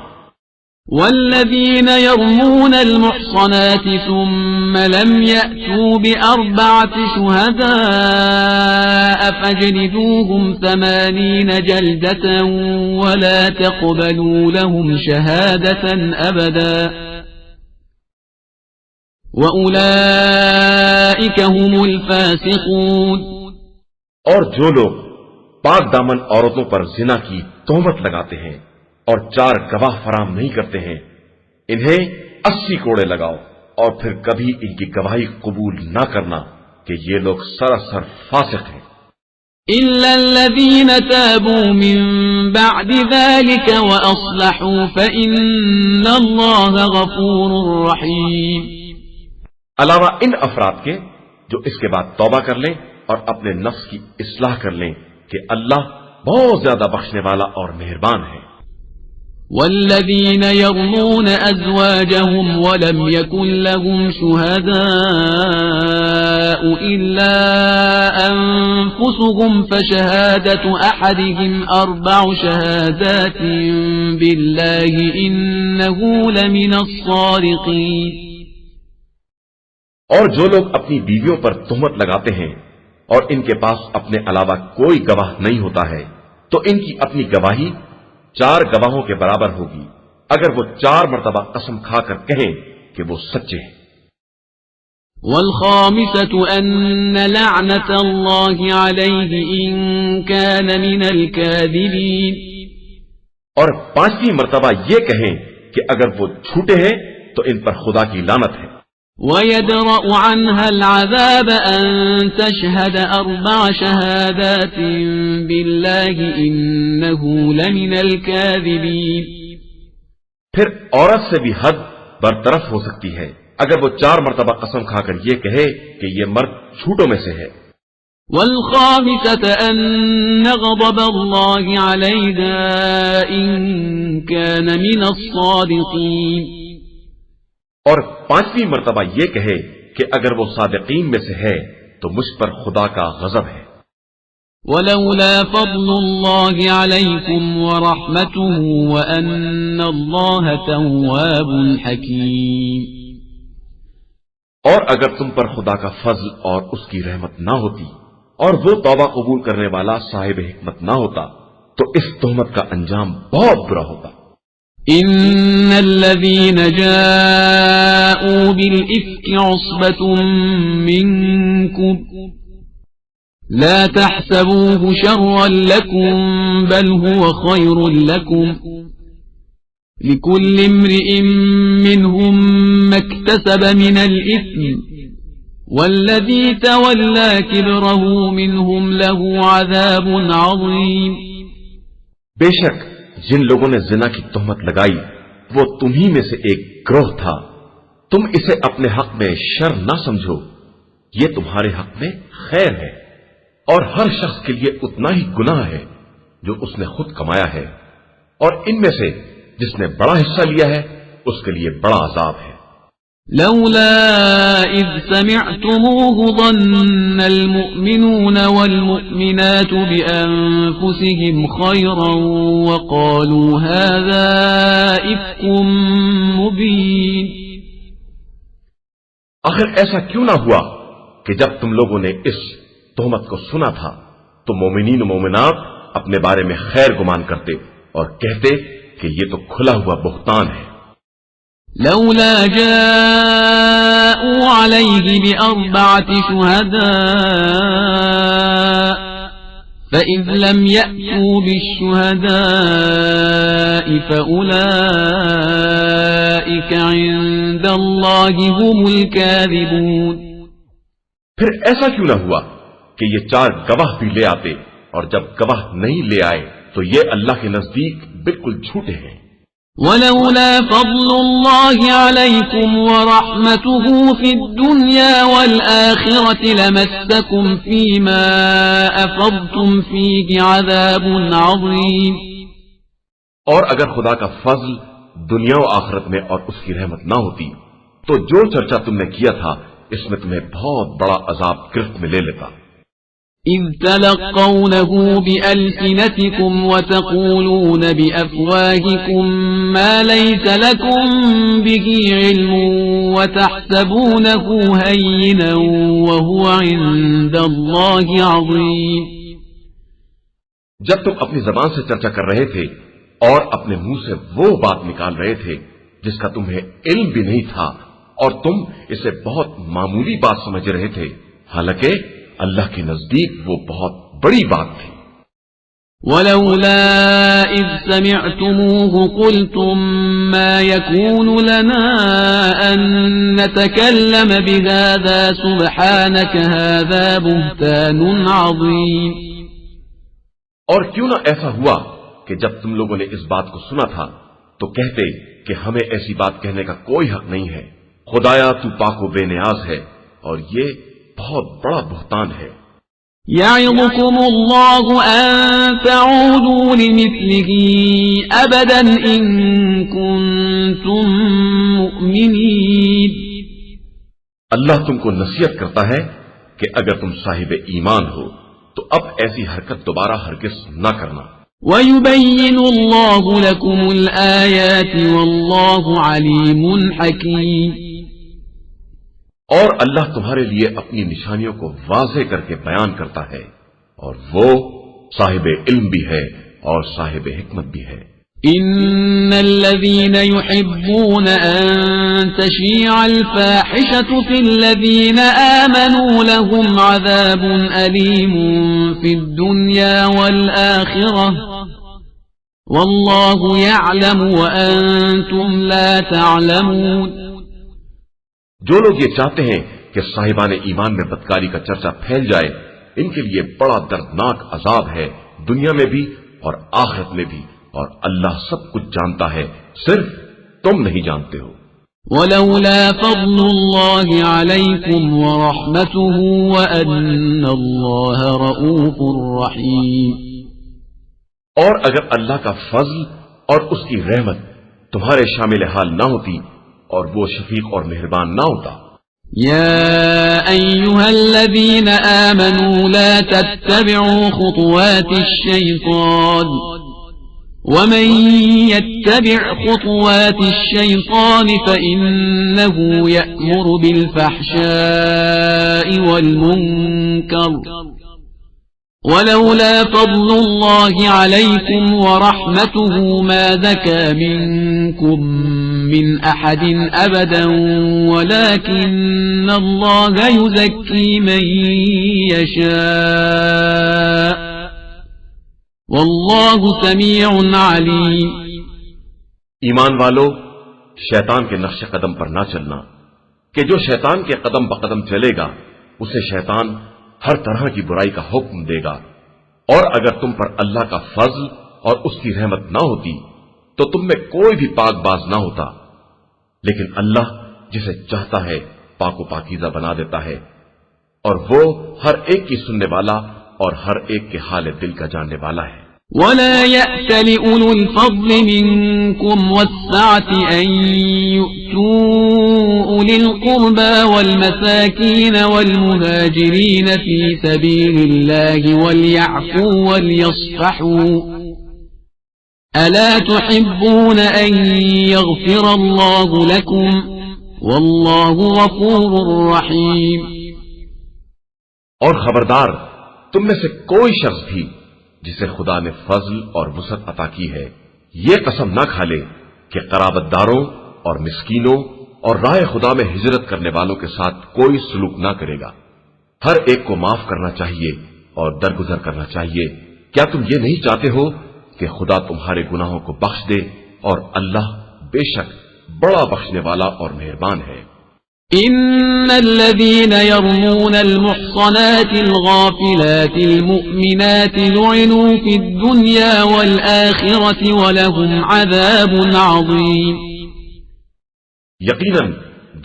والذين يرمون المحصنات ثم لم يأتوا ب4 شهداء فاجلدوهم 80 جلدة ولا تقبلوا لهم شهادة أبدا وأولئك هم الفاسقون۔ اور جو لوگ پاک دامن عورتوں پر زنا کی تہمت لگاتے ہیں اور 4 گواہ فراہم نہیں کرتے ہیں، انہیں 80 کوڑے لگاؤ، اور پھر کبھی ان کی گواہی قبول نہ کرنا کہ یہ لوگ سراسر فاسق ہیں۔ إلا الذين تابوا من بعد ذلك وأصلحوا فإن الله غفور رحيم۔ علاوہ ان افراد کے جو اس کے بعد توبہ کر لیں اور اپنے نفس کی اصلاح کر لیں کہ اللہ بہت زیادہ بخشنے والا اور مہربان ہے۔ والذين يرمون أزواجهم ولم يكن لهم شهداء إلا أنفسهم فشهادة أحدهم 4 شهادات بالله إنه لمن الصادقين۔ اور جو لوگ اپنی بیویوں پر تہمت لگاتے ہیں اور ان کے پاس اپنے علاوہ کوئی گواہ نہیں ہوتا ہے تو ان کی اپنی گواہی 4 گواہوں کے برابر ہوگی، اگر وہ 4 مرتبہ قسم کھا کر کہیں کہ وہ سچے ہیں۔ والخامسة أن لعنة الله عليه إن كان من الكاذبين۔ اور 5ویں مرتبہ یہ کہیں کہ اگر وہ جھوٹے ہیں تو ان پر خدا کی لعنت ہے۔ ويدرأ عنها العذاب أن تشهد 4 شهادات بالله إنه لمن الكاذبين۔ پھر عورت سے بھی حد برطرف ہو سکتی ہے اگر وہ 4 مرتبہ قسم کھا کر یہ کہے کہ یہ مرد جھوٹوں میں سے ہے۔ والخامسة أن غضب الله عليها إن كان من الصادقين۔ اور 5ویں مرتبہ یہ کہے کہ اگر وہ صادقین میں سے ہے تو مجھ پر خدا کا غضب ہے۔ ولولا فضل الله عليكم ورحمته وأن الله تواب حكيم. اور اگر تم پر خدا کا فضل اور اس کی رحمت نہ ہوتی اور وہ توبہ قبول کرنے والا صاحب حکمت نہ ہوتا تو اس تہمت کا انجام بہت برا ہوتا. إن الذين جاءوا بالإفك عصبة منكم لا تحسبوه شرا لكم بل هو خير لكم لكل امرئ منهم ما اكتسب من الإثم والذي تولى كبره منهم له عذاب عظيم. بے شک جن لوگوں نے زنا کی تہمت لگائی وہ تمہیں میں سے ایک گروہ تھا. تم اسے اپنے حق میں شر نہ سمجھو، یہ تمہارے حق میں خیر ہے، اور ہر شخص کے لیے اتنا ہی گناہ ہے جو اس نے خود کمایا ہے، اور ان میں سے جس نے بڑا حصہ لیا ہے اس کے لیے بڑا عذاب ہے. لولا إذ سمعتموه ظن المؤمنون والمؤمنات بأنفسهم خيرا وقالوا هذا إفك مبين. آخر ایسا کیوں نہ ہوا کہ جب تم لوگوں نے اس تہمت کو سنا تھا تو مومنین و مومنات اپنے بارے میں خیر گمان کرتے اور کہتے کہ یہ تو کھلا ہوا بہتان ہے. لولا جاءوا عليه بأربعة شهداء فإذ لم يأتوا بالشهداء فأولئك عند الله هم الكاذبون. پھر ایسا کیوں نہ ہوا کہ یہ 4 گواہ بھی لے آتے، اور جب گواہ نہیں لے آئے تو یہ اللہ کے نزدیک بالکل جھوٹے ہیں. ولولا فضل الله عليكم ورحمته في الدنيا والآخرة لمسكم فيما أفضتم فيه عذاب عظيم. اور اگر خدا کا فضل دنیا و آخرت میں اور اس کی رحمت نہ ہوتی تو جو چرچا تم نے کیا تھا اس میں تمہیں بہت بڑا عذاب گرفت میں لے لیتا. إذ تلقونه بألسنتكم وتقولون بأفواهكم ما ليس لكم به علم وتحسبونه هينا وهو عند الله عظيم. جب تم اپنی زبان سے چرچا کر رہے تھے اور اپنے منہ سے وہ بات نکال رہے تھے جس کا تمہیں علم بھی نہیں تھا اور تم اسے بہت معمولی بات سمجھ رہے تھے، حالانکہ اللہ کے نزدیک وہ بہت بڑی بات تھی. ولولا إذ سمعتموه قلتم ما يكون لنا أن نتكلم بهذا سبحانك هذا بهتان عظيم. اور کیوں نہ ایسا ہوا کہ جب تم لوگوں نے اس بات کو سنا تھا تو کہتے کہ ہمیں ایسی بات کہنے کا کوئی حق نہیں ہے، خدایا تو پاک و بے نیاز ہے، اور یہ بہت بڑا بہتان ہے. يعظكم الله أن تعودوا لمثله أبدا إن كنتم مؤمنين. اللہ تم کو نصیحت کرتا ہے کہ اگر تم صاحب ایمان ہو تو اب ایسی حرکت دوبارہ ہرگز نہ کرنا. ويبين الله لكم الآيات والله عليم حكيم. اور اللہ تمہارے لیے اپنی نشانیوں کو واضح کر کے بیان کرتا ہے، اور وہ صاحب علم بھی ہے اور صاحب حکمت بھی ہے. إن الذين يحبون أن تشيع الفاحشة في الذين آمنوا لهم عذاب أليم في الدنيا والآخرة والله يعلم وأنتم لا تعلمون. جو لوگ یہ چاہتے ہیں کہ صاحبان ایمان میں بدکاری کا چرچا پھیل جائے، ان کے لیے بڑا دردناک عذاب ہے دنیا میں بھی اور آخرت میں بھی، اور اللہ سب کچھ جانتا ہے، صرف تم نہیں جانتے ہو. ولولا فضل الله عليكم ورحمته وأن الله رؤوف رحيم. اور اگر اللہ کا فضل اور اس کی رحمت تمہارے شامل حال نہ ہوتی اور وہ شفیق اور مہربان نہ ہوتا. يا أيها الذين آمنوا لا تتبعوا خطوات الشيطان ومن يتبع خطوات الشيطان فإنه يأمر بالفحشاء والمنكر ولولا فضل الله عليكم ورحمته ما زكى منكم من أحد أبدا ولكن الله يزكي من يشاء واللہ سمیع علیم۔ ایمان والو، شیطان کے نقش قدم پر نہ چلنا کہ جو شیطان کے قدم بقدم چلے گا اسے شیطان ہر طرح کی برائی کا حکم دے گا، اور اگر تم پر اللہ کا فضل اور اس کی رحمت نہ ہوتی تو تم میں کوئی بھی پاک باز نہ ہوتا، لیکن اللہ جسے چاہتا ہے پاک و پاکیزہ بنا دیتا ہے، اور وہ ہر ایک کی سننے والا اور ہر ایک کے حال دل کا جاننے والا ہے۔ ولا يأتل أولو الفضل منكم والسعة أن يؤتوا أولي القربى والمساكين والمهاجرين في سبيل الله وليعفوا وليصفحوا ألا تحبون أن يغفر الله لكم والله غفور رحيم۔ اور خبردار، تم میں سے کوئی شخص بھی جسے خدا نے فضل اور وسعت عطا کی ہے یہ قسم نہ کھا لے کہ قرابت داروں اور مسکینوں اور راہ خدا میں ہجرت کرنے والوں کے ساتھ کوئی سلوک نہ کرے گا۔ ہر ایک کو معاف کرنا چاہیے اور درگزر کرنا چاہیے۔ کیا تم یہ نہیں چاہتے ہو کہ خدا تمہارے گناہوں کو بخش دے؟ اور اللہ بے شک بڑا بخشنے والا اور مہربان ہے۔ إن الذين يرمون المحصنات الغافلات المؤمنات لعنوا في الدنيا والآخرة ولهم عذاب عظيم۔ یقیناً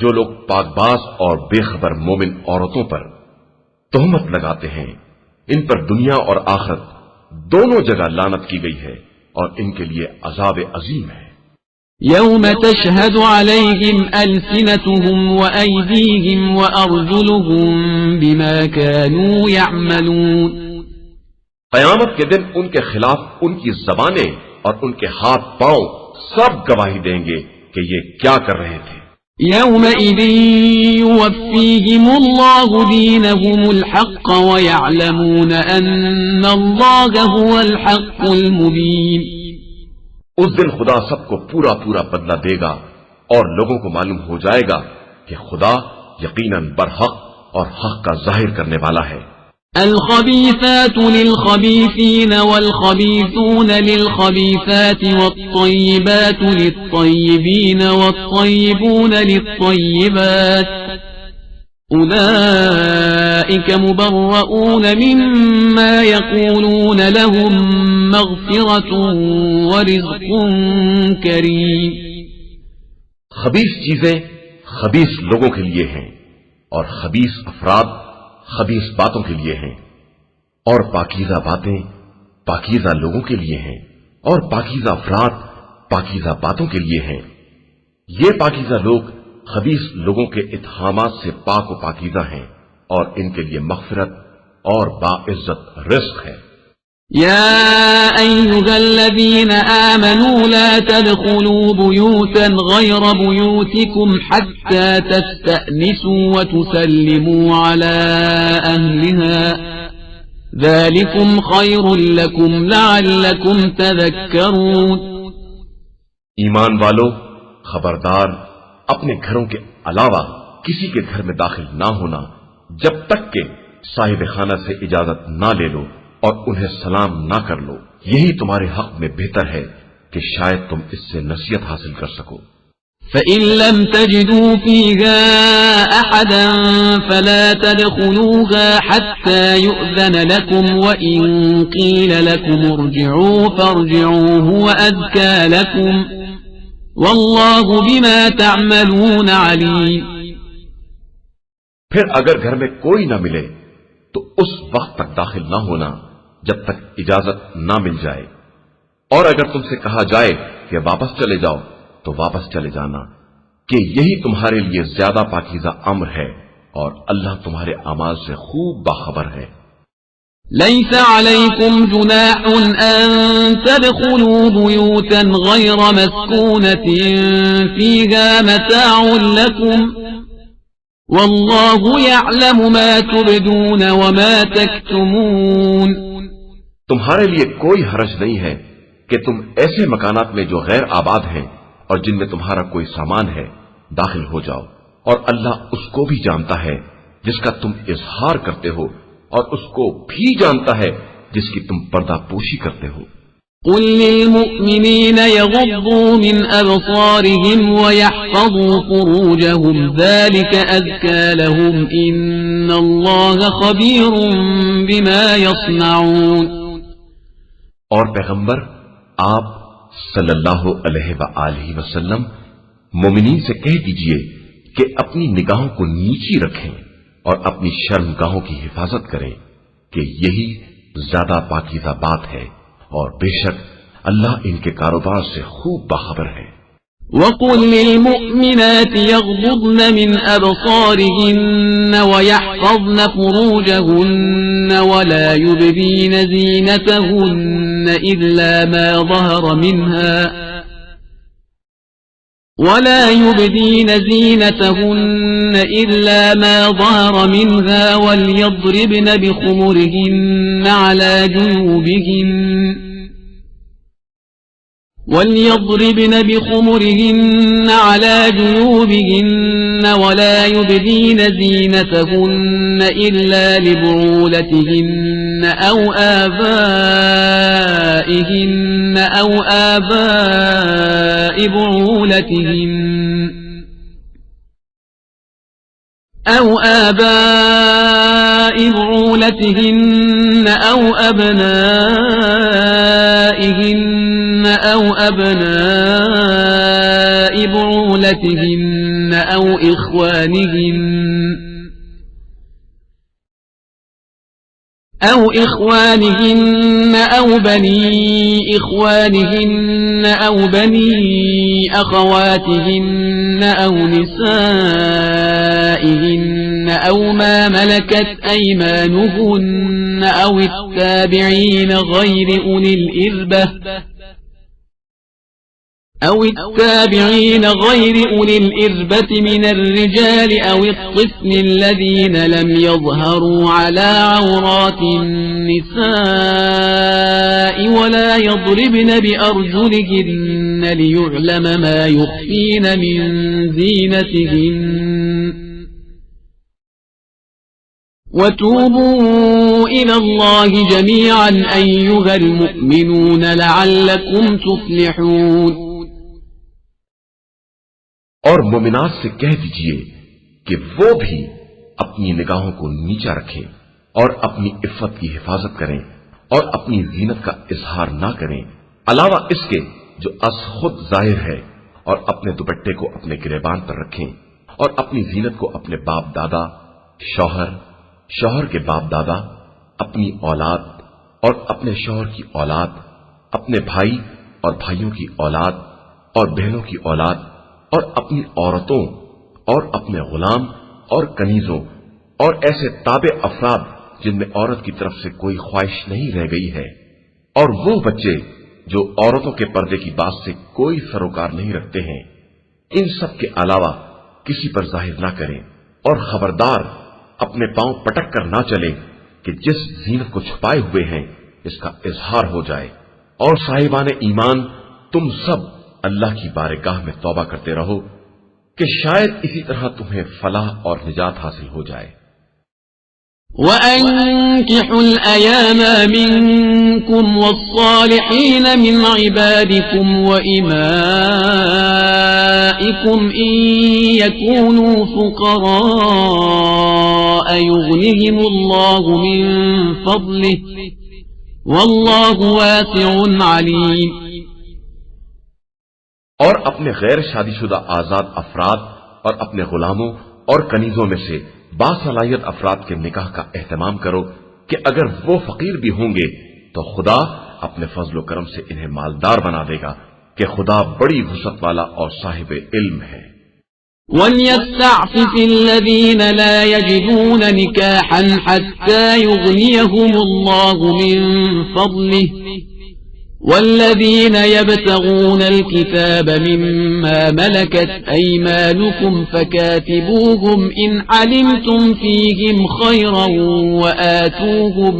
جو لوگ پاک باز اور بے خبر مومن عورتوں پر تہمت لگاتے ہیں ان پر دنیا اور آخرت دونوں جگہ لعنت کی گئی ہے اور ان کے لیے عذاب عظیم ہے۔ يوم تشهد عليهم ألسنتهم وأيديهم وأرجلهم بما كانوا يعملون۔ قیامت کے دن ان کے خلاف ان کی زبانیں اور ان کے ہاتھ پاؤں سب گواہی دیں گے کہ یہ کیا کر رہے تھے۔ يومئذ يوفيهم الله دينهم الحق ويعلمون أن الله هو الحق المبين۔ اس دن خدا سب کو پورا پورا بدلہ دے گا اور لوگوں کو معلوم ہو جائے گا کہ خدا یقیناً برحق اور حق کا ظاہر کرنے والا ہے۔ الخبيثات للخبيثين والخبيثون للخبيثات والطيبات للطيبين والطيبون للطيبات أولئك مبرؤون مما يقولون لهم مغفرة ورزق كريم۔ خبیث چیزیں خبیث لوگوں کے لیے ہیں اور خبیث افراد خبیث باتوں کے لیے ہیں، اور پاکیزہ باتیں پاکیزہ لوگوں کے لیے ہیں اور پاکیزہ افراد پاکیزہ باتوں کے لیے ہیں۔ یہ پاکیزہ لوگ خبیث لوگوں کے اتہامات سے پاک و پاکیزہ ہیں اور ان کے لیے مغفرت اور باعزت رزق ہے۔ يا أيها الذين آمنوا لا تدخلوا بيوتا غير بيوتكم حتى تستأنسوا وتسلموا على أهلها ذلكم خير لكم لعلكم تذكرون۔ ایمان والو، خبردار، اپنے گھروں کے علاوہ کسی کے گھر میں داخل نہ ہونا جب تک کہ صاحب خانہ سے اجازت نہ لے لو اور انہیں سلام نہ کر لو، یہی تمہارے حق میں بہتر ہے کہ شاید تم اس سے نصیحت حاصل کر سکو۔ فَإِن لَّمْ تَجِدُوا فِيهَا أَحَدًا فَلَا تَدْخُلُوهَا حَتَّى يُؤْذَنَ لَكُمْ وَإِن قِيلَ لَكُمْ ارْجِعُوا فَارْجِعُوا هُوَ أَزْكَىٰ لَكُمْ وَاللَّهُ بِمَا تَعْمَلُونَ عَلِيمٌ۔ پھر اگر گھر میں کوئی نہ ملے تو اس وقت تک داخل نہ ہونا جب تک اجازت نہ مل جائے، اور اگر تم سے کہا جائے کہ واپس چلے جاؤ تو واپس چلے جانا، کہ یہی تمہارے لیے زیادہ پاکیزہ امر ہے اور اللہ تمہارے اعمال سے خوب باخبر ہے۔ ليس عليكم جناح أن تدخلوا بيوتا غير مسكونة فيها متاع لكم والله يعلم ما تبدون وما تكتمون۔ تمہارے لیے کوئی حرج نہیں ہے کہ تم ایسے مکانات میں جو غیر آباد ہیں اور جن میں تمہارا کوئی سامان ہے داخل ہو جاؤ، اور اللہ اس کو بھی جانتا ہے جس کا تم اظہار کرتے ہو اور اس کو بھی جانتا ہے جس کی تم پردہ پوشی کرتے ہو۔ قل للمؤمنين يغضوا من أبصارهم ويحفظوا فروجهم ذلك أزكى لهم إن الله خبير بما يصنعون۔ اور پیغمبر آپ صلی اللہ علیہ وآلہ وسلم مومنین سے کہہ دیجئے کہ اپنی نگاہوں کو نیچی رکھیں اور اپنی شرمگاہوں کی حفاظت کریں کہ یہی زیادہ پاکیزہ بات ہے، اور بے شک اللہ ان کے کاروبار سے خوب باخبر ہے۔ وَقُلْ لِلْمُؤْمِنَاتِ يَغْضُضْنَ مِنْ أَبْصَارِهِنَّ وَيَحْفَظْنَ فُرُوجَهُنَّ وَلَا يُبْدِينَ زِينَتَهُنَّ إِلَّا مَا ظَهَرَ مِنْهَا وَلْيَضْرِبْنَ بِخُمُرِهِنَّ عَلَى جُيُوبِهِنَّ وَلَا يُبْدِينَ زِينَتَهُنَّ إِلَّا لِبُعُولَتِهِنَّ أَوْ آبَائِهِنَّ أَوْ آبَاءِ بعولتهن أو أبنائهن أو أبناء بعولتهن أو إخوانهن أو بني إخوانهن أو بني أخواتهن أو نسائهن أو ما ملكت أيمانهن أو التابعين غير أولي الإربة من الرجال أو الطفل الذين لم يظهروا على عورات النساء ولا يضربن بأرجلهن ليعلم ما يخفين من زينتهن وتوبوا إلى الله جميعا أيها المؤمنون لعلكم تفلحون۔ اور مومنات سے کہہ دیجئے کہ وہ بھی اپنی نگاہوں کو نیچا رکھیں اور اپنی عفت کی حفاظت کریں اور اپنی زینت کا اظہار نہ کریں علاوہ اس کے جو از خود ظاہر ہے، اور اپنے دوپٹے کو اپنے گریبان پر رکھیں اور اپنی زینت کو اپنے باپ دادا، شوہر کے باپ دادا، اپنی اولاد اور اپنے شوہر کی اولاد، اپنے بھائی اور بھائیوں کی اولاد اور بہنوں کی اولاد، اور اپنی عورتوں اور اپنے غلام اور کنیزوں اور ایسے تابع افراد جن میں عورت کی طرف سے کوئی خواہش نہیں رہ گئی ہے، اور وہ بچے جو عورتوں کے پردے کی بات سے کوئی سروکار نہیں رکھتے ہیں، ان سب کے علاوہ کسی پر ظاہر نہ کریں، اور خبردار اپنے پاؤں پٹک کر نہ چلیں کہ جس زینت کو چھپائے ہوئے ہیں اس کا اظہار ہو جائے، اور صاحبان ایمان تم سب اللہ کی بارگاہ میں توبہ کرتے رہو کہ شاید اسی طرح تمہیں فلاح اور نجات حاصل ہو جائے۔ وَأَنكِحُوا الْأَيَامَ مِنكُمْ وَالصَّالِحِينَ مِنْ عِبَادِكُمْ وَإِمَائِكُمْ إِنْ يَكُونُوا فُقَرَاءَ يُغْنِهِمُ اللَّهُ مِنْ فَضْلِهِ وَاللَّهُ وَاسِعٌ عَلِيمٌ۔ اور اپنے غیر شادی شدہ آزاد افراد اور اپنے غلاموں اور کنیزوں میں سے باصلاحیت افراد کے نکاح کا اہتمام کرو کہ اگر وہ فقیر بھی ہوں گے تو خدا اپنے فضل و کرم سے انہیں مالدار بنا دے گا کہ خدا بڑی وسعت والا اور صاحب علم ہے۔ وليستعفف الذين لا يجدون نكاحا حتى يغنيهم الله من فضله والذين يبتغون الكتاب مما ملكت أيمانكم فكاتبوهم إن علمتم فيهم خيرا وآتوهم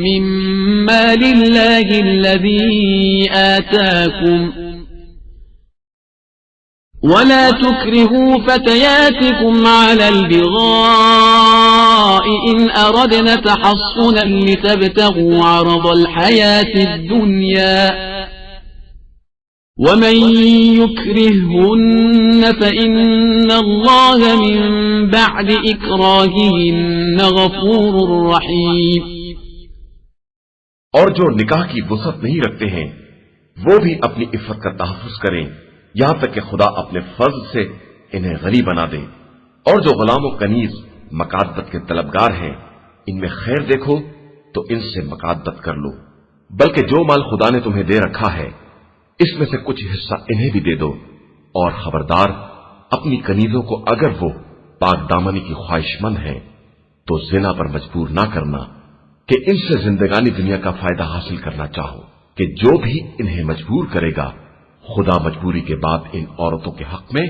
مما لله الذي آتاكم ولا تكرهوا فتياتكم على البغاء إن أردنا تحصنا لتبتغوا عرض الحياة الدنيا ومن يكرههن فإن الله من بعد إكراههن غفور رحيم. اور جو نکاح کی وسعت نہیں رکھتے ہیں وہ بھی اپنی عفت کا تحفظ کریں یہاں تک کہ خدا اپنے فضل سے انہیں غنی بنا دے. اور جو غلام و کنیز مکاتبت کے طلبگار ہیں ان میں خیر دیکھو تو ان سے مکاتبت کر لو، بلکہ جو مال خدا نے تمہیں دے رکھا ہے اس میں سے کچھ حصہ انہیں بھی دے دو. اور خبردار اپنی کنیزوں کو اگر وہ پاک دامنی کی خواہش مند ہیں تو زنا پر مجبور نہ کرنا کہ ان سے زندگانی دنیا کا فائدہ حاصل کرنا چاہو، کہ جو بھی انہیں مجبور کرے گا خدا مجبوری کے بعد ان عورتوں کے حق میں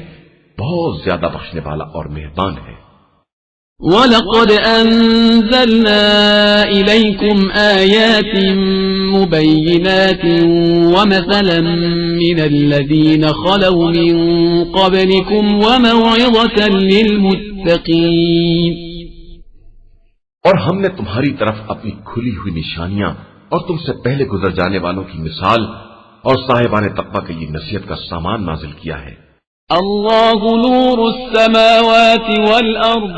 بہت زیادہ بخشنے والا اور مہربان ہے. وَلَقَدْ أَنزَلْنَا إِلَيْكُمْ آيَاتٍ مُبَيِّنَاتٍ وَمَثَلًا مِنَ الَّذِينَ خَلَوْا مِن قَبْلِكُمْ وَمَوْعِظَةً لِلْمُتَّقِينَ. اور ہم نے تمہاری طرف اپنی کھلی ہوئی نشانیاں اور تم سے پہلے گزر جانے والوں کی مثال اور صاحبان تقوی کے لیے نصیحت کا سامان نازل کیا ہے. اللہ نور السماوات والارض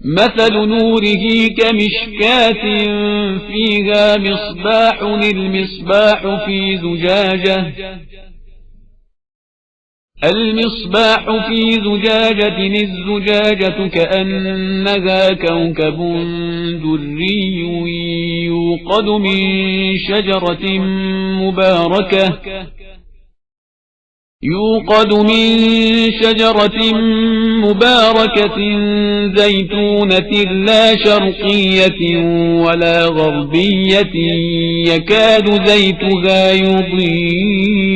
مثل نوره كمشكاة فيها مصباح المصباح في زجاجة الزجاجة كأنها كوكب دري يوقد من شجرة مباركة زيتونة لا شرقية ولا غربية يكاد زيتها يضيء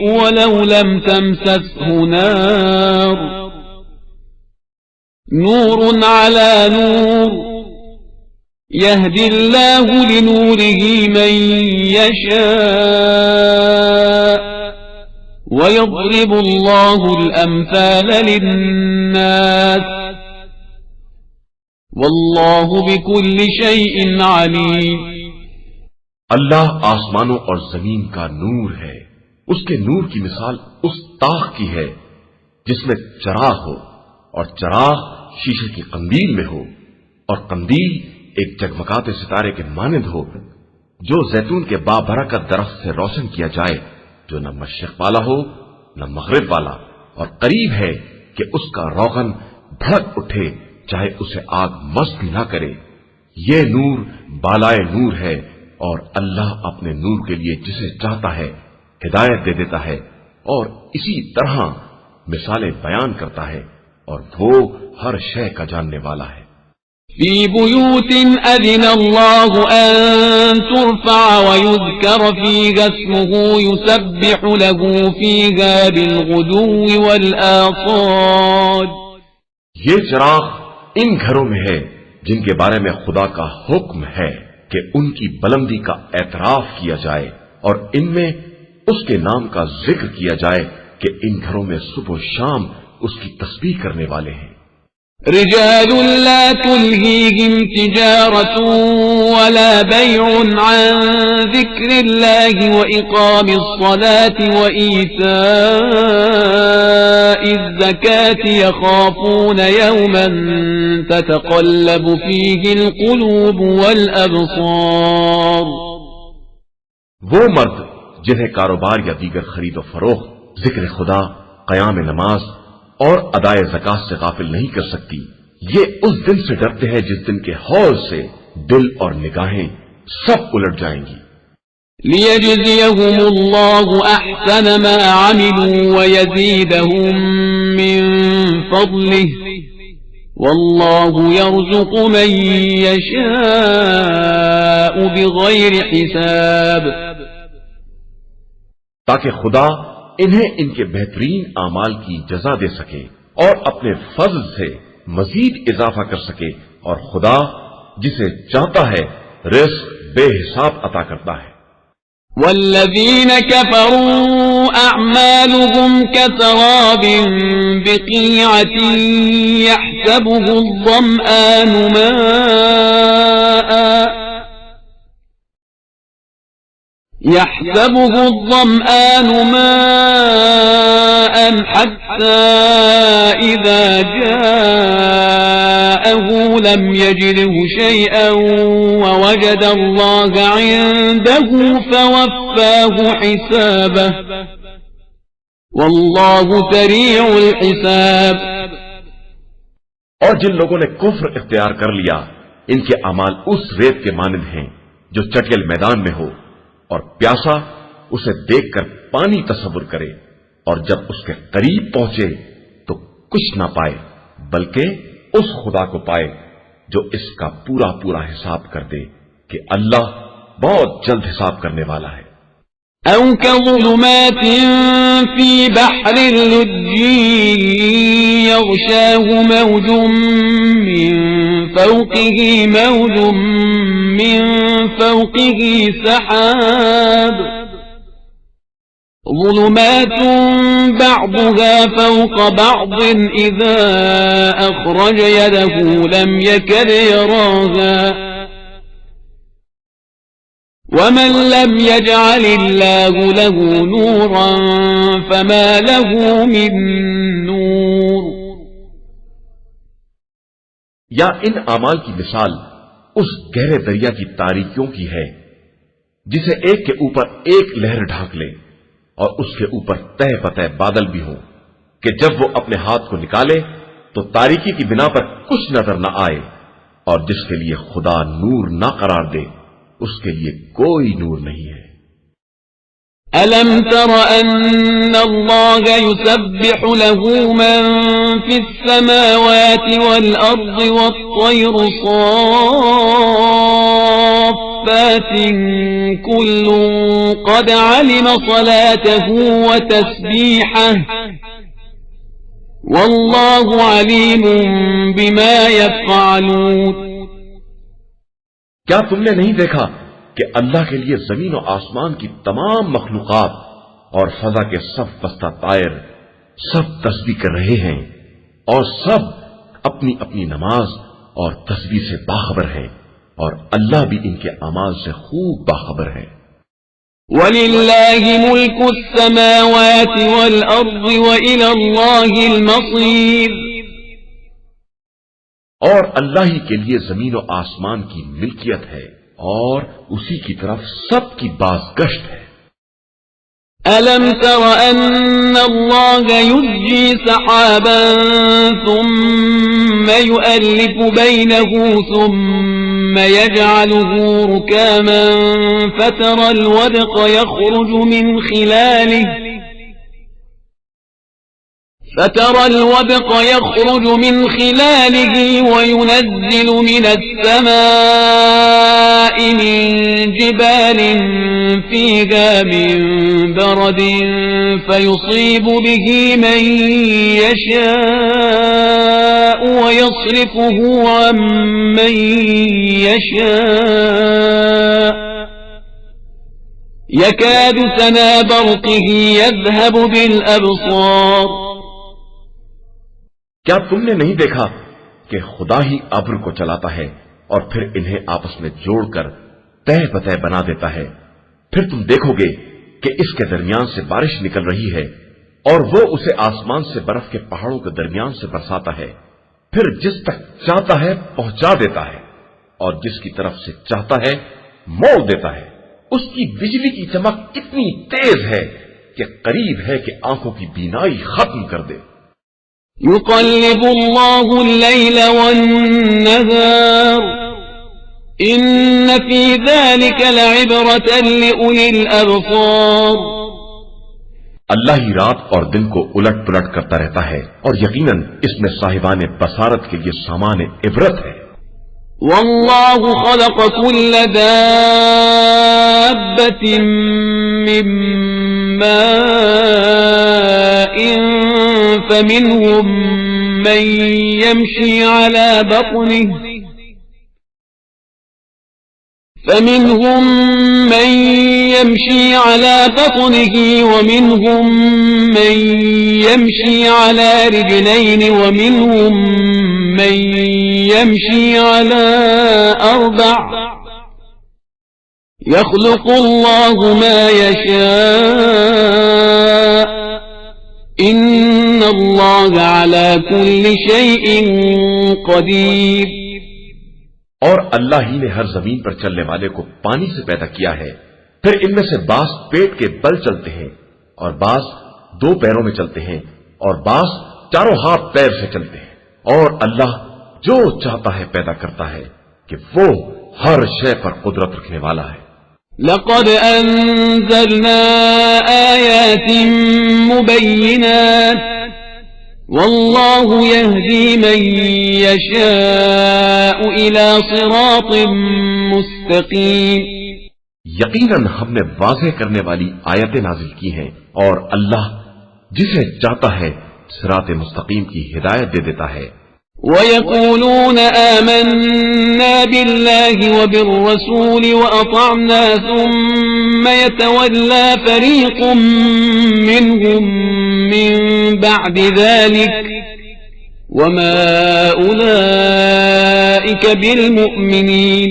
ولو لم تمسسه نار نور على نور يهدي الله لنوره من يشاء ويضرب الله الأمثال للناس والله بكل شيء عليم. اللہ آسمانوں اور زمین کا نور ہے، اس کے نور کی مثال اس طاق کی ہے جس میں چراغ ہو اور چراغ شیشے کی قندیل میں ہو اور قندیل ایک جگمگاتے ستارے کے مانند ہو جو زیتون کے بابرکت درخت سے روشن کیا جائے جو نہ مشرق والا ہو نہ مغرب والا اور قریب ہے کہ اس کا روغن بھڑک اٹھے چاہے اسے آگ مس بھی نہ کرے. یہ نور بالائے نور ہے اور اللہ اپنے نور کے لیے جسے چاہتا ہے ہدایت دے دیتا ہے اور اسی طرح مثالیں بیان کرتا ہے اور وہ ہر شے کا جاننے والا ہے. في بيوت أذن الله أن ترفع ويذكر فيها اسمه يسبح له فيها بالغدو والآصال. یہ چراغ ان گھروں میں ہے جن کے بارے میں خدا کا حکم ہے کہ ان کی بلندی کا اعتراف کیا جائے اور ان میں اس کے نام کا ذکر کیا جائے کہ ان گھروں میں صبح و شام اس کی تسبیح کرنے والے ہیں. رجال لا تلهيهم تجارة ولا بيع عن ذكر الله وإقام الصلاة وإيتاء الزكاة يخافون يوما تتقلب فيه القلوب والأبصار. وہ مرد جنہیں کاروبار یا دیگر خرید و فروخت ذکر خدا، قیام نماز اور ادائے زکات سے غافل نہیں کر سکتی، یہ اس دن سے ڈرتے ہیں جس دن کے ہول سے دل اور نگاہیں سب الٹ جائیں گی. ليجزيهم الله أحسن ما عملوا ويزيدهم من فضله والله يرزق من يشاء بغير حساب. تاکہ خدا انہیں ان کے بہترین اعمال کی جزا دے سکے اور اپنے فضل سے مزید اضافہ کر سکے، اور خدا جسے چاہتا ہے رزق بے حساب عطا کرتا ہے۔ والذين كفروا أعمالهم كسراب بقيعة يحسبه الظمآن ماء حتى إذا جاءه لم يجده شيئا ووجد الله عنده فوفاه حسابه والله سريع الحساب. اور جن لوگوں نے کفر اختیار کر لیا ان کے اعمال اس ریت کے مانند ہیں جو چٹیل میدان میں ہو اور پیاسا اسے دیکھ کر پانی تصور کرے، اور جب اس کے قریب پہنچے تو کچھ نہ پائے بلکہ اس خدا کو پائے جو اس کا پورا پورا حساب کر دے کہ اللہ بہت جلد حساب کرنے والا ہے۔ أو كظلمات في بحر لجي يغشاه موج من فوقه موج من فوقه سحاب ظلمات بعضها فوق بعض إذا أخرج يده لم يكد يراها ومن لم يجعل الله له نورا فما له من نور. یا ان اعمال کی مثال اس گہرے دریا کی تاریکیوں کی ہے جسے ایک کے اوپر ایک لہر ڈھانک لے اور اس کے اوپر تہ بتہ بادل بھی ہوں کہ جب وہ اپنے ہاتھ کو نکالے تو تاریکی کی بنا پر کچھ نظر نہ آئے، اور جس کے لیے خدا نور نہ قرار دے اس کے لیے کوئی نور نہیں ہے۔ ألم تر أن الله يسبح له من في السماوات والأرض والطير صافات كل قد علم صلاته وتسبيحه والله عليم بما يفعلون. کیا تم نے نہیں دیکھا کہ اللہ کے لیے زمین و آسمان کی تمام مخلوقات اور فضا کے سب بستہ طائر سب تسبیح کر رہے ہیں اور سب اپنی اپنی نماز اور تسبیح سے باخبر ہیں، اور اللہ بھی ان کے اعمال سے خوب باخبر ہے۔ وَلِلَّهِ مُلْكُ السَّمَاوَاتِ وَالْأَرْضِ وَإِلَى اللَّهِ الْمَصِيرُ. اور اللہ ہی کے لیے زمین و آسمان کی ملکیت ہے اور اسی کی طرف سب کی بازگشت ہے۔ أَلَمْ تَرَ أَنَّ اللَّهَ يُزْجِي سَحَابًا ثُمَّ يُؤَلِّفُ بَيْنَهُ ثُمَّ يَجْعَلُهُ رُكَامًا فَتَرَى الْوَدْقَ يخرج من خلاله وينزل من السماء من جبال فيها من برد فيصيب به من يشاء ويصرفه عن من يشاء يكاد سنا برقه يذهب بالأبصار. کیا تم نے نہیں دیکھا کہ خدا ہی ابر کو چلاتا ہے اور پھر انہیں آپس میں جوڑ کر تہ بتہ بنا دیتا ہے، پھر تم دیکھو گے کہ اس کے درمیان سے بارش نکل رہی ہے اور وہ اسے آسمان سے برف کے پہاڑوں کے درمیان سے برساتا ہے، پھر جس تک چاہتا ہے پہنچا دیتا ہے اور جس کی طرف سے چاہتا ہے موڑ دیتا ہے۔ اس کی بجلی کی چمک اتنی تیز ہے کہ قریب ہے کہ آنکھوں کی بینائی ختم کر دے۔ يقلب الله الليل والنهار إن في ذلك لعبرة لأولي الأبصار. اللہ ہی رات اور دن کو الٹ پلٹ کرتا رہتا ہے اور یقیناً اس میں صاحبان بصارت کے لیے سامان عبرت ہے۔ والله خلق كل دابة من ماء فمنهم من يمشي على بطنه ومنهم من يمشي على رجلين ومنهم من يمشي على أربع يخلق الله ما يشاء إن الله على كل شيء قدير. اور اللہ ہی نے ہر زمین پر چلنے والے کو پانی سے پیدا کیا ہے، پھر ان میں سے بعض پیٹ کے بل چلتے ہیں اور بعض دو پیروں میں چلتے ہیں اور بعض چاروں ہاتھ پیر سے چلتے ہیں، اور اللہ جو چاہتا ہے پیدا کرتا ہے کہ وہ ہر شے پر قدرت رکھنے والا ہے۔ لقد أنزلنا آيات مبينات والله يهدي من يشاء إلى صراط مستقيم. یقیناً ہم نے واضح کرنے والی آیتیں نازل کی ہیں اور اللہ جسے چاہتا ہے صراط مستقیم کی ہدایت دے دیتا ہے۔ وَيَقُولُونَ آمَنَّا بِاللَّهِ وَبِالرَّسُولِ وَأَطَعْنَا ثُمَّ يَتَوَلَّى فَرِيقٌ مِّنْهُمْ مِّن بَعْدِ ذَلِكَ وَمَا أُولَئِكَ بِالْمُؤْمِنِينَ.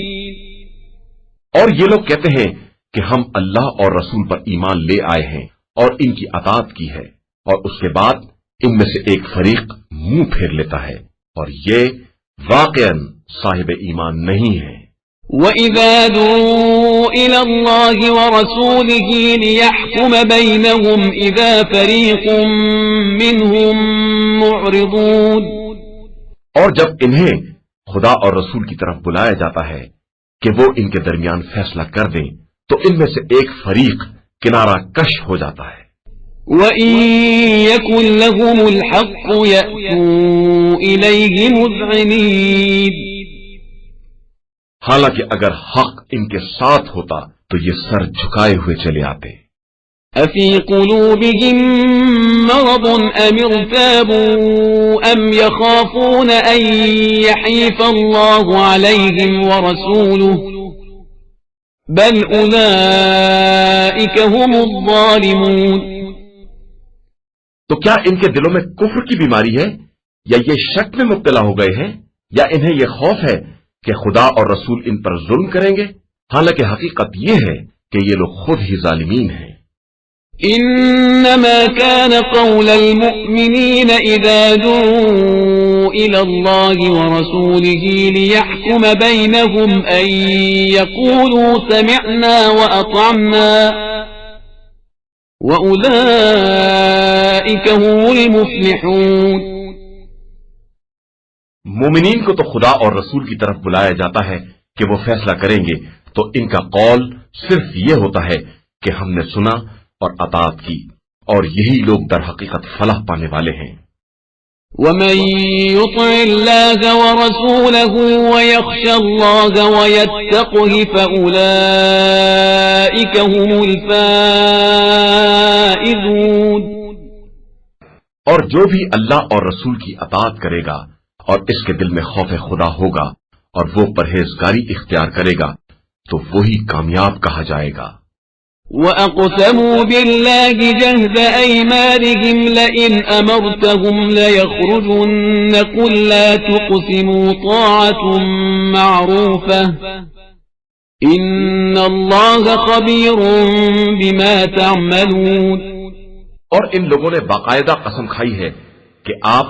اور یہ لوگ کہتے ہیں کہ ہم اللہ اور رسول پر ایمان لے آئے ہیں اور ان کی اطاعت کی ہے، اور اس کے بعد ان میں سے ایک فریق منہ پھیر لیتا ہے اور یہ واقعاً صاحب ایمان نہیں ہے۔ وَإِذَا دُعُوا إِلَى اللَّهِ وَرَسُولِهِ لِيَحْكُمَ بَيْنَهُمْ إِذَا فَرِيقٌ مِّنْهُمْ مُعْرِضُونَ. اور جب انہیں خدا اور رسول کی طرف بلایا جاتا ہے کہ وہ ان کے درمیان فیصلہ کر دیں تو ان میں سے ایک فریق کنارہ کش ہو جاتا ہے۔ وَإِن يَكُن لَّهُمُ الْحَقُّ يَأْتُوا إِلَيْهِ مُذْعِنِينَ. حالانکہ اگر حق ان کے ساتھ ہوتا تو یہ سر جھکائے ہوئے چلے آتے۔ أَفِي قُلُوبِهِم مَّرَضٌ أَمِ ارْتَابُوا أَمْ يَخَافُونَ أَن يَحِيفَ اللَّهُ عَلَيْهِمْ وَرَسُولُهُ بَلْ أُولَئِكَ هُمُ الظَّالِمُونَ. تو کیا ان کے دلوں میں کفر کی بیماری ہے یا یہ شک میں مبتلا ہو گئے ہیں یا انہیں یہ خوف ہے کہ خدا اور رسول ان پر ظلم کریں گے؟ حالانکہ حقیقت یہ ہے کہ یہ لوگ خود ہی ظالمین ہیں۔ انما كان قول المؤمنين اذا دعوا الى الله ورسوله ليحكم بينهم ان يقولوا سمعنا واطعنا واولئك هم المفلحون. مومنین کو تو خدا اور رسول کی طرف بلایا جاتا ہے کہ وہ فیصلہ کریں گے تو ان کا قول صرف یہ ہوتا ہے کہ ہم نے سنا اور اطاعت کی، اور یہی لوگ در حقیقت فلاح پانے والے ہیں۔ وَمَن يُطِعِ اللَّهَ وَرَسُولَهُ وَيَخْشَ اللَّهَ وَيَتَّقْهِ فَأُولَئِكَ هُمُ الْفَائِزُونَ. اور جو بھی اللہ اور رسول کی اطاعت کرے گا اور اس کے دل میں خوف خدا ہوگا اور وہ پرہیزگاری اختیار کرے گا تو وہی کامیاب کہا جائے گا۔ وَأَقْسَمُوا بِاللَّهِ جَهْدَ أَيْمَانِهِمْ لَئِنْ أَمَرْتَهُمْ لَيَخْرُجُنَّ قُل لَّا تُقْسِمُوا طَاعَةٌ مَّعْرُوفَةٌ إِنَّ اللَّهَ خَبِيرٌ بِمَا تَعْمَلُونَ. اور ان لوگوں نے باقاعدہ قسم کھائی ہے کہ آپ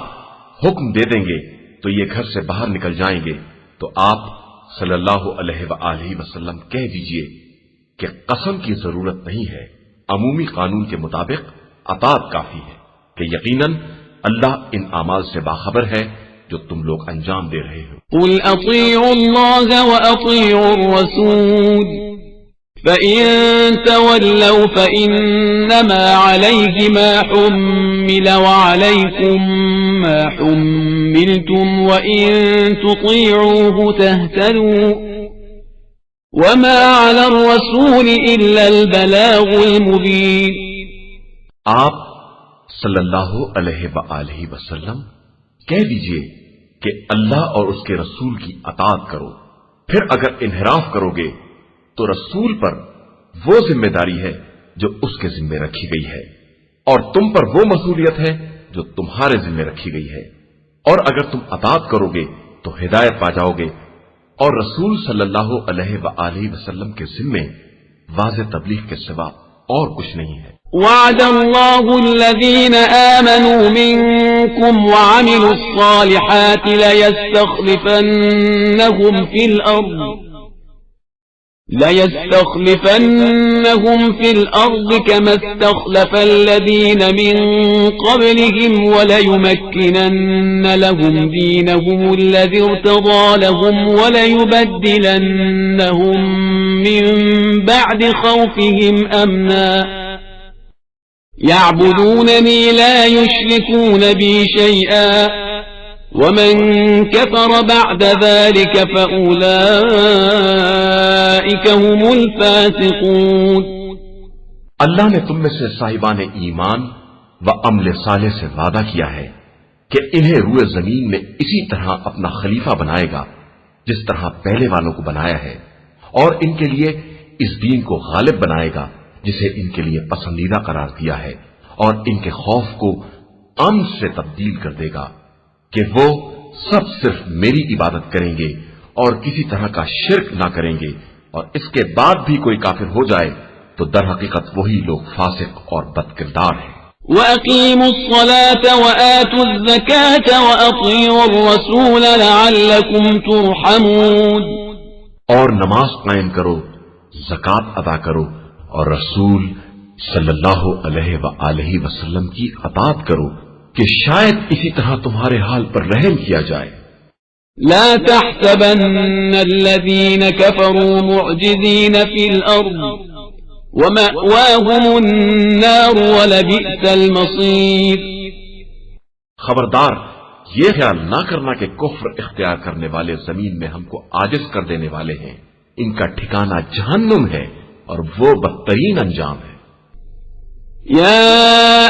حکم دے دیں گے تو یہ گھر سے باہر نکل جائیں گے، تو آپ صلی اللہ علیہ وآلہ وسلم کہہ دیجئے کہ قسم کی ضرورت نہیں ہے، عمومی قانون کے مطابق اطاعت کافی ہے کہ یقیناً اللہ ان اعمال سے باخبر ہے جو تم لوگ انجام دے رہے ہو۔ قل اطیعوا اللہ واطیعوا الرسول فإن تولوا فإنما عليه ما حمل وعليكم ما حملتم وإن تطيعوه تهتدوا وما على الرسول إلا البلاغ المبين۔ آپ صلی اللہ علیہ وآلہ وسلم کہہ دیجئے کہ اللہ اور اس کے رسول کی اطاعت کرو، پھر اگر انحراف کرو گے تو رسول پر وہ ذمہ داری ہے جو اس کے ذمہ رکھی گئی ہے، اور تم پر وہ مسئولیت ہے جو تمہارے ذمہ رکھی گئی ہے، اور اگر تم اطاعت کرو گے تو ہدایت پا جاؤ گے، اور رسول صلی اللہ علیہ وآلہ وسلم کے ذمے واضح تبلیغ کے سوا اور کچھ نہیں ہے۔ وعد الله الذين آمنوا منكم وعملوا الصالحات ليستخلفنهم في الأرض كما استخلف الذين من قبلهم وليمكنن لهم دينهم الذي ارتضى لهم وليبدلنهم من بعد خوفهم أمنا يعبدونني لا يشركون بي شيئا ومن كفر بعد ذلك فأولئك هم الفاسقون۔ اللہ نے تم میں سے صاحبان ایمان و عمل صالح سے وعدہ کیا ہے کہ انہیں روئے زمین میں اسی طرح اپنا خلیفہ بنائے گا جس طرح پہلے والوں کو بنایا ہے، اور ان کے لیے اس دین کو غالب بنائے گا جسے ان کے لیے پسندیدہ قرار دیا ہے، اور ان کے خوف کو امن سے تبدیل کر دے گا کہ وہ سب صرف میری عبادت کریں گے اور کسی طرح کا شرک نہ کریں گے، اور اس کے بعد بھی کوئی کافر ہو جائے تو در حقیقت وہی لوگ فاسق اور بد کردار ہیں۔ وَأَقِيمُوا الصَّلَاةَ وَآتُوا الزَّكَاةَ وَأَطِيعُوا الرَّسُولَ لَعَلَّكُمْ تُرْحَمُونَ۔ اور نماز قائم کرو، زکات ادا کرو، اور رسول صلی اللہ علیہ وآلہ وسلم کی اطاعت کرو کہ شاید اسی طرح تمہارے حال پر رحم کیا جائے۔ لا تحسبن الذين كفروا معجزين في الأرض ومأواهم النار ولبئس المصير۔ خبردار یہ خیال نہ کرنا کہ کفر اختیار کرنے والے زمین میں ہم کو عاجز کر دینے والے ہیں، ان کا ٹھکانہ جہنم ہے اور وہ بدترین انجام ہے۔ يا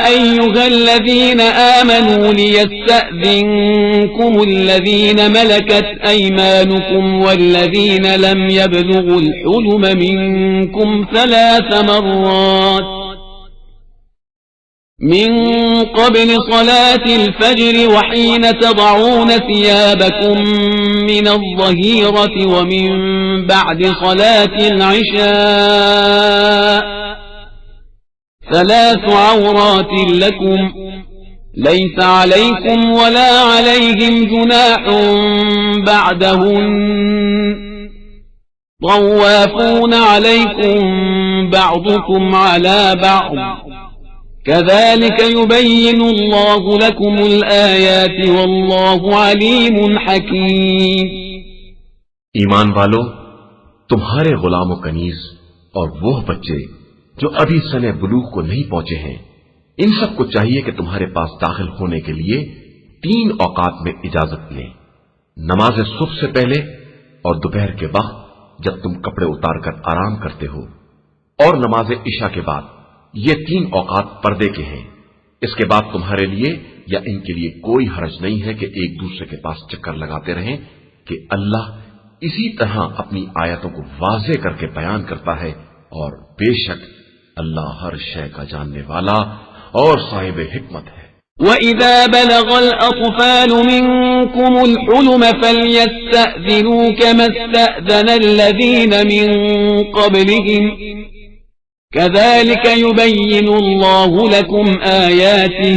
أيها الذين آمنوا ليستأذنكم الذين ملكت أيمانكم والذين لم يبلغوا الحلم منكم 3 مرات من قبل صلاة الفجر وحين تضعون ثيابكم من الظهيرة ومن بعد صلاة العشاء 3 عورات لكم ليس عليكم ولا عليهم جناح بعدهن طوافون عليكم بعضكم على بعض كذلك يبين الله لكم الآيات والله عليم حكيم۔ ایمان والو، تمہارے غلام و کنیز اور وہ بچے جو ابھی سن بلوغ کو نہیں پہنچے ہیں، ان سب کو چاہیے کہ تمہارے پاس داخل ہونے کے لیے 3 اوقات میں اجازت لیں، نماز صبح سے پہلے اور دوپہر کے وقت جب تم کپڑے اتار کر آرام کرتے ہو، اور نماز عشاء کے بعد۔ یہ 3 اوقات پردے کے ہیں۔ اس کے بعد تمہارے لیے یا ان کے لیے کوئی حرج نہیں ہے کہ ایک دوسرے کے پاس چکر لگاتے رہیں کہ اللہ اسی طرح اپنی آیتوں کو واضح کر کے بیان کرتا ہے، اور بے شک اللہ ہر شے کا جاننے والا اور صاحب حکمت ہے۔ وَإِذَا بَلَغَ الْأَطْفَالُ مِنكُمُ الْحُلُمَ فَلْيَسْتَأْذِنُوا كَمَا اسْتَأْذَنَ الَّذِينَ مِن قَبْلِهِمْ كَذَلِكَ يُبَيِّنُ اللَّهُ لَكُمْ آيَاتِهِ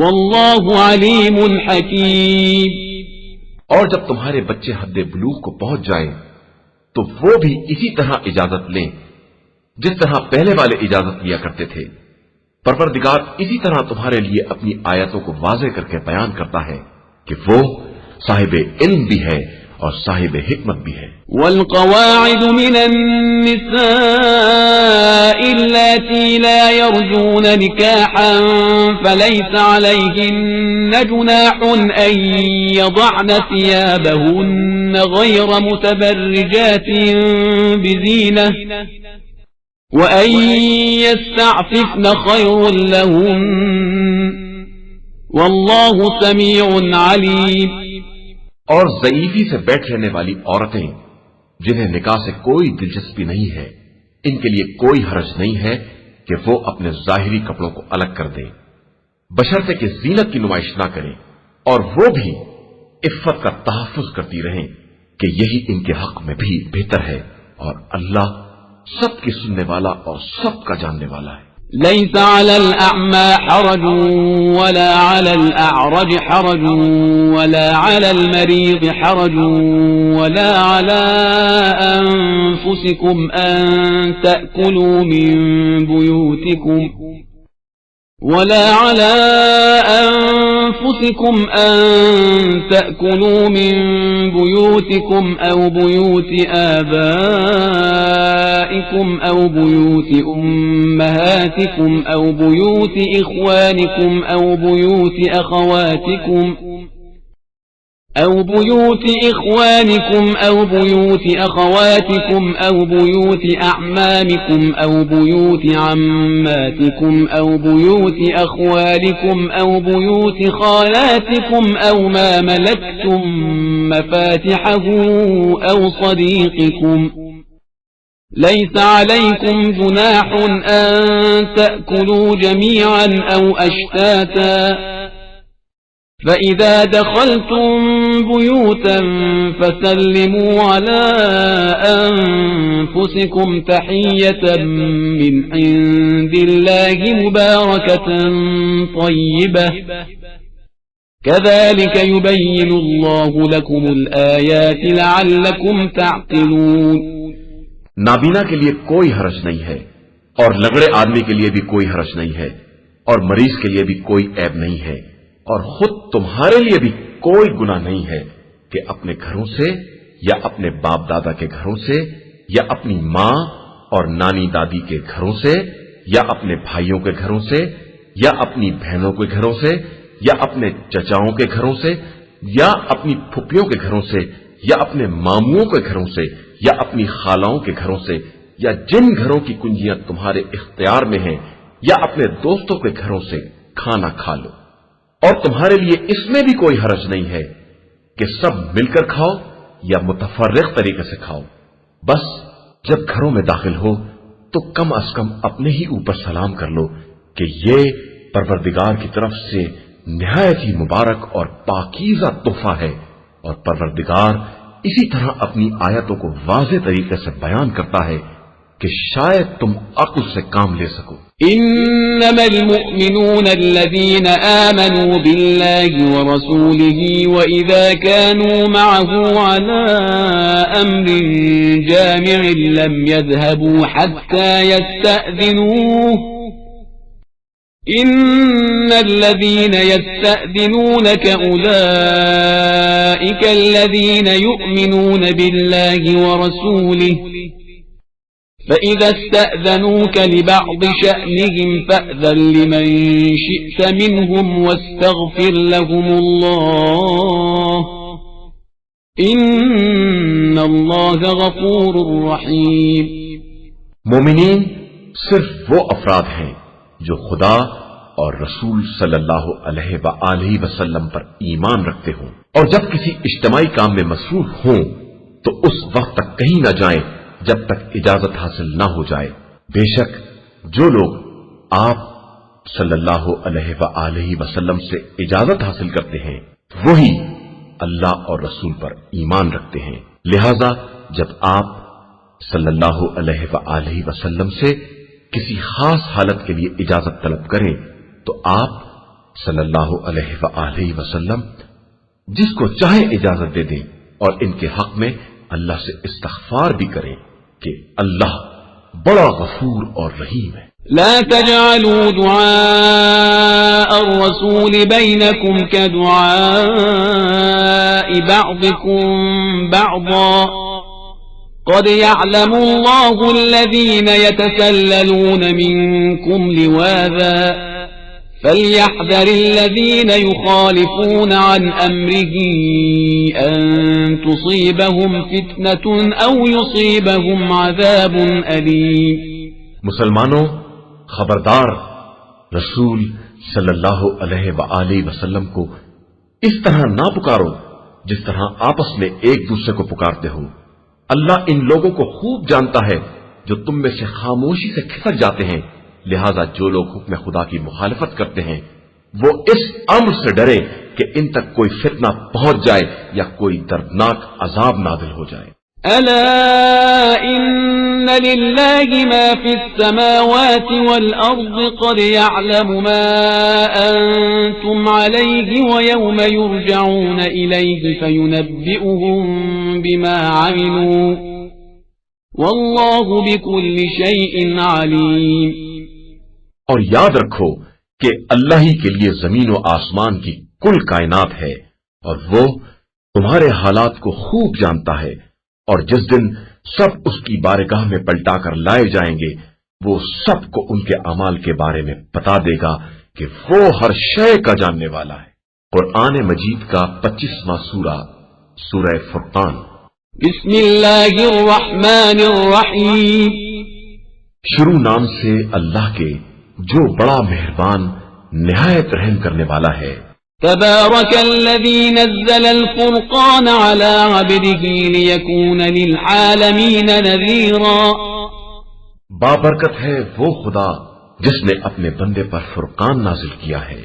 وَاللَّهُ عَلِيمٌ حَكِيمٌ۔ اور جب تمہارے بچے حد بلوغ کو پہنچ جائیں تو وہ بھی اسی طرح اجازت لیں جس طرح پہلے والے اجازت لیا کرتے تھے۔ پروردگار اسی طرح تمہارے لیے اپنی آیتوں کو واضح کر کے بیان کرتا ہے، کہ وہ صاحب علم بھی ہے اور صاحب حکمت بھی ہے۔ والقواعد من النساء اللاتي لا يرجون نكاحا فليس عليهن جناح أن يضعن ثيابهن غير متبرجات بزينة وأن يستعففن خير لهن والله سميع عليم۔ اور ضعیفی سے بیٹھ رہنے والی عورتیں جنہیں نکاح سے کوئی دلچسپی نہیں ہے، ان کے لیے کوئی حرج نہیں ہے کہ وہ اپنے ظاہری کپڑوں کو الگ کر دیں، بشرطے کہ زینت کی نمائش نہ کریں، اور وہ بھی عفت کا تحفظ کرتی رہیں کہ یہی ان کے حق میں بھی بہتر ہے، اور اللہ سب کی سننے والا اور سب کا جاننے والا ہے۔ ليس على الأعمى حرج ولا على الأعرج حرج ولا على المريض حرج ولا على أنفسكم أن تأكلوا من بيوتكم أو بيوت آبائكم أو بيوت أمهاتكم أو بيوت إخوانكم أو بيوت أخواتكم أو بيوت أخواتكم أو بيوت أعمامكم أو بيوت عماتكم أو بيوت أخوالكم أو بيوت خالاتكم أو ما ملكتم مفاتحه أو صديقكم ليس عليكم جناح أن تأكلوا جميعا أو أشتاتا فإذا دخلتم بيوتا فسلموا على أنفسكم تحية من عند الله مباركة طيبة كذلك يبين الله لكم الآيات لعلكم تعقلون۔ نابینا کے لیے کوئی حرج نہیں ہے، اور لنگڑے آدمی کے لیے بھی کوئی حرج نہیں ہے، اور مریض کے لیے بھی کوئی عیب نہیں ہے، اور خود تمہارے لیے بھی کوئی گناہ نہیں ہے کہ اپنے گھروں سے یا اپنے باپ دادا کے گھروں سے یا اپنی ماں اور نانی دادی کے گھروں سے یا اپنے بھائیوں کے گھروں سے یا اپنی بہنوں کے گھروں سے یا اپنے چچاؤں کے گھروں سے یا اپنی پھپھیوں کے گھروں سے یا اپنے ماموں کے گھروں سے یا اپنی خالاؤں کے گھروں سے یا جن گھروں کی کنجیاں تمہارے اختیار میں ہیں یا اپنے دوستوں کے گھروں سے کھانا کھا لو، اور تمہارے لیے اس میں بھی کوئی حرج نہیں ہے کہ سب مل کر کھاؤ یا متفرق طریقے سے کھاؤ، بس جب گھروں میں داخل ہو تو کم از کم اپنے ہی اوپر سلام کر لو کہ یہ پروردگار کی طرف سے نہایت ہی مبارک اور پاکیزہ تحفہ ہے، اور پروردگار اسی طرح اپنی آیتوں کو واضح طریقے سے بیان کرتا ہے کہ شاید تم عقل سے کام لے سکو۔ انما المؤمنون الذين آمنوا بالله ورسوله واذا كانوا معه على امر جامع لم يذهبوا حتى يستأذنوه ان الذين يستأذنونك اولئك الذين يؤمنون بالله ورسوله فإذا استأذنوك لبعض شأنهم فأذن لمن شئت منهم واستغفر لهم الله إن الله غفور رحيم۔ مومنین صرف وہ افراد ہیں جو خدا اور رسول صلی اللہ علیہ وآلہ وسلم پر ایمان رکھتے ہوں، اور جب کسی اجتماعی کام میں مصروف ہوں تو اس وقت تک کہیں نہ جائیں جب تک اجازت حاصل نہ ہو جائے۔ بے شک جو لوگ آپ صلی اللہ علیہ وآلہ وسلم سے اجازت حاصل کرتے ہیں وہی اللہ اور رسول پر ایمان رکھتے ہیں، لہذا جب آپ صلی اللہ علیہ وآلہ وسلم سے کسی خاص حالت کے لیے اجازت طلب کریں تو آپ صلی اللہ علیہ وآلہ وسلم جس کو چاہے اجازت دے دیں، اور ان کے حق میں اللہ سے استغفار بھی کریں کہ اللہ بڑا غفور اور رحیم ہے۔ لا تجعلوا دعاء الرسول بينكم كدعاء بعضكم بعضا قد يعلم الله الذين يتسللون منكم لواذا فليحذر الذين يخالفون عن أمره أن تصيبهم فتنة أو يصيبهم عذاب أليم. مسلمانوں، خبردار، رسول صلی اللہ علیہ وآلہ وسلم کو اس طرح نہ پکارو جس طرح آپس میں ایک دوسرے کو پکارتے ہو. اللہ ان لوگوں کو خوب جانتا ہے جو تم میں سے خاموشی سے کھسک جاتے ہیں، لہذا جو لوگ حکم خدا کی مخالفت کرتے ہیں وہ اس امر سے ڈرے کہ ان تک کوئی فتنہ پہنچ جائے یا کوئی دردناک عذاب نازل ہو جائے. ألا إن لله ما في السماوات والأرض قد يعلم ما أنتم عليه ويوم يرجعون إليه فينبئهم بما عملوا والله بكل شيء عليم. اور یاد رکھو کہ اللہ ہی کے لیے زمین و آسمان کی کل کائنات ہے اور وہ تمہارے حالات کو خوب جانتا ہے، اور جس دن سب اس کی بارگاہ میں پلٹا کر لائے جائیں گے وہ سب کو ان کے اعمال کے بارے میں بتا دے گا کہ وہ ہر شے کا جاننے والا ہے. قرآن مجید کا 25واں سورہ، سورہ فرقان. بسم اللہ الرحمن الرحیم. شروع نام سے اللہ کے جو بڑا مہربان نہایت رحم کرنے والا ہے. تبارك الذي نزل الفرقان على عبده ليكون للعالمين نذيرا. بابرکت ہے وہ خدا جس نے اپنے بندے پر فرقان نازل کیا ہے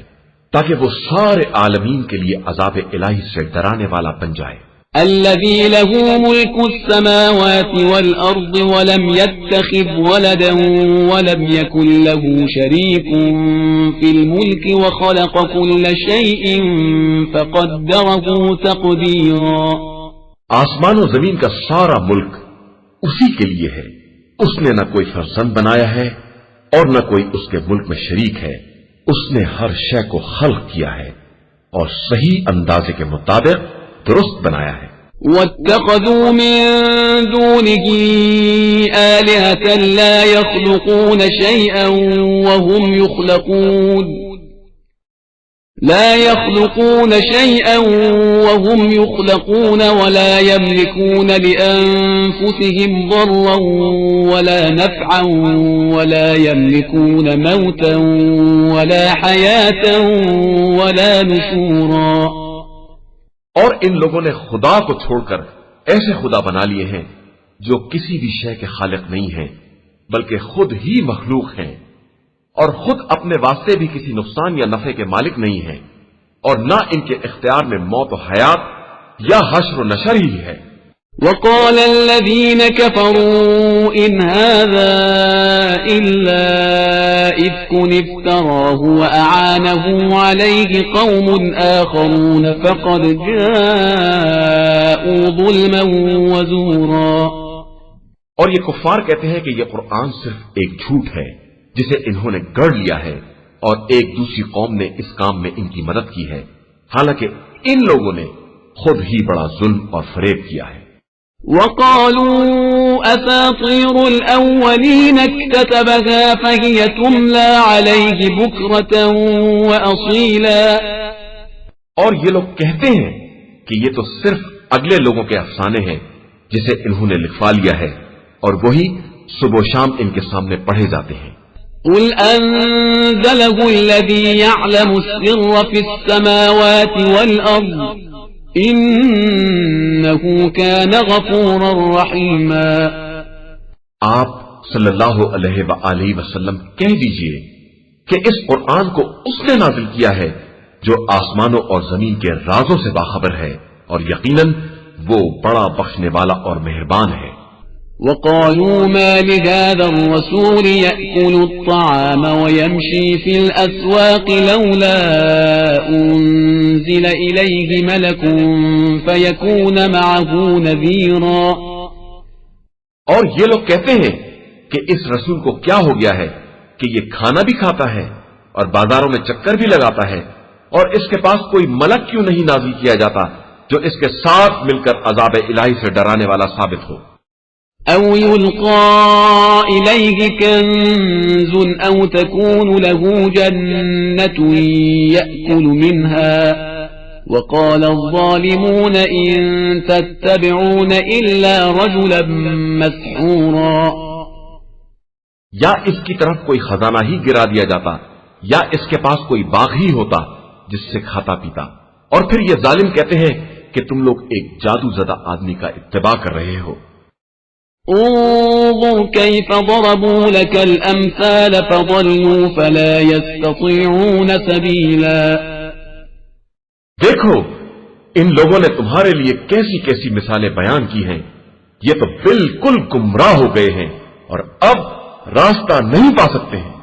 تاکہ وہ سارے عالمین کے لیے عذاب الہی سے ڈرانے والا بن جائے. الذي له ملك السماوات والأرض ولم يتخذ ولدا ولم يكن له شريك في الملك وخلق كل شيء فقدره تقديرا. آسمان و زمین کا سارا ملک اسی کے لیے ہے. اس نے نہ کوئی فرزند بنایا ہے اور نہ کوئی اس کے ملک میں شریک ہے. اس نے ہر شے کو خلق کیا ہے اور صحیح اندازے کے مطابق درست بنایا ہے. واتخذوا من دونه آلهة لا يخلقون شيئا وهم يخلقون ولا يملكون لأنفسهم ضرا ولا نفعا ولا يملكون موتا ولا حياة ولا نشورا. اور ان لوگوں نے خدا کو چھوڑ کر ایسے خدا بنا لیے ہیں جو کسی بھی شے کے خالق نہیں ہیں بلکہ خود ہی مخلوق ہیں اور خود اپنے واسطے بھی کسی نقصان یا نفع کے مالک نہیں ہیں اور نہ ان کے اختیار میں موت و حیات یا حشر و نشر ہی ہے. وقال الذين كفروا إن هذا إلا إفك افتراه وأعانه عليه قوم آخرون فقد جاءوا ظلما وزورا. اور یہ کفار کہتے ہیں کہ یہ قرآن صرف ایک جھوٹ ہے جسے انہوں نے گڑھ لیا ہے اور ایک دوسری قوم نے اس کام میں ان کی مدد کی ہے، حالانکہ ان لوگوں نے خود ہی بڑا ظلم اور فریب کیا ہے. وقالوا أساطير الأولين اكتتبها فهي تملى عليه بكرة وأصيلا. اور یہ لوگ کہتے ہیں کہ یہ تو صرف اگلے لوگوں کے افسانے ہیں جسے انہوں نے لکھوا لیا ہے اور وہی صبح و شام ان کے سامنے پڑھے جاتے ہیں. قل أنزله الذي يعلم السر في السماوات والأرض إنه كان غفورا رحيما. آپ صلی اللہ علیہ وآلہ وسلم کہہ دیجئے کہ اس قرآن کو اس نے نازل کیا ہے جو آسمانوں اور زمین کے رازوں سے باخبر ہے اور یقیناً وہ بڑا بخشنے والا اور مہربان ہے. وقالوا ما لهذا الرسول يأكل الطعام ويمشي في الأسواق لولا أنزل إليه ملك فيكون معه نذيرا. اور یہ لوگ کہتے ہیں کہ اس رسول کو کیا ہو گیا ہے کہ یہ کھانا بھی کھاتا ہے اور بازاروں میں چکر بھی لگاتا ہے، اور اس کے پاس کوئی ملک کیوں نہیں نازل کیا جاتا جو اس کے ساتھ مل کر عذاب الہی سے ڈرانے والا ثابت ہو؟ أو يلقى إليه كنز أو تكون له جنة يأكل منها وقال الظالمون إن تتبعون إلا رجلا مسحورا. یا اس کی طرف کوئی خزانہ ہی گرا دیا جاتا، یا اس کے پاس کوئی باغ ہی ہوتا جس سے کھاتا پیتا. اور پھر یہ ظالم کہتے ہیں کہ تم لوگ ایک جادو زدہ آدمی کا اتباع کر رہے ہو. انظر كيف ضربوا لك الأمثال فضلوا فلا يستطيعون سبيلا. دیکھو ان لوگوں نے تمہارے لیے کیسی کیسی مثالیں بیان کی ہیں، یہ تو بالکل گمراہ ہو گئے ہیں اور اب راستہ نہیں پا سکتے ہیں.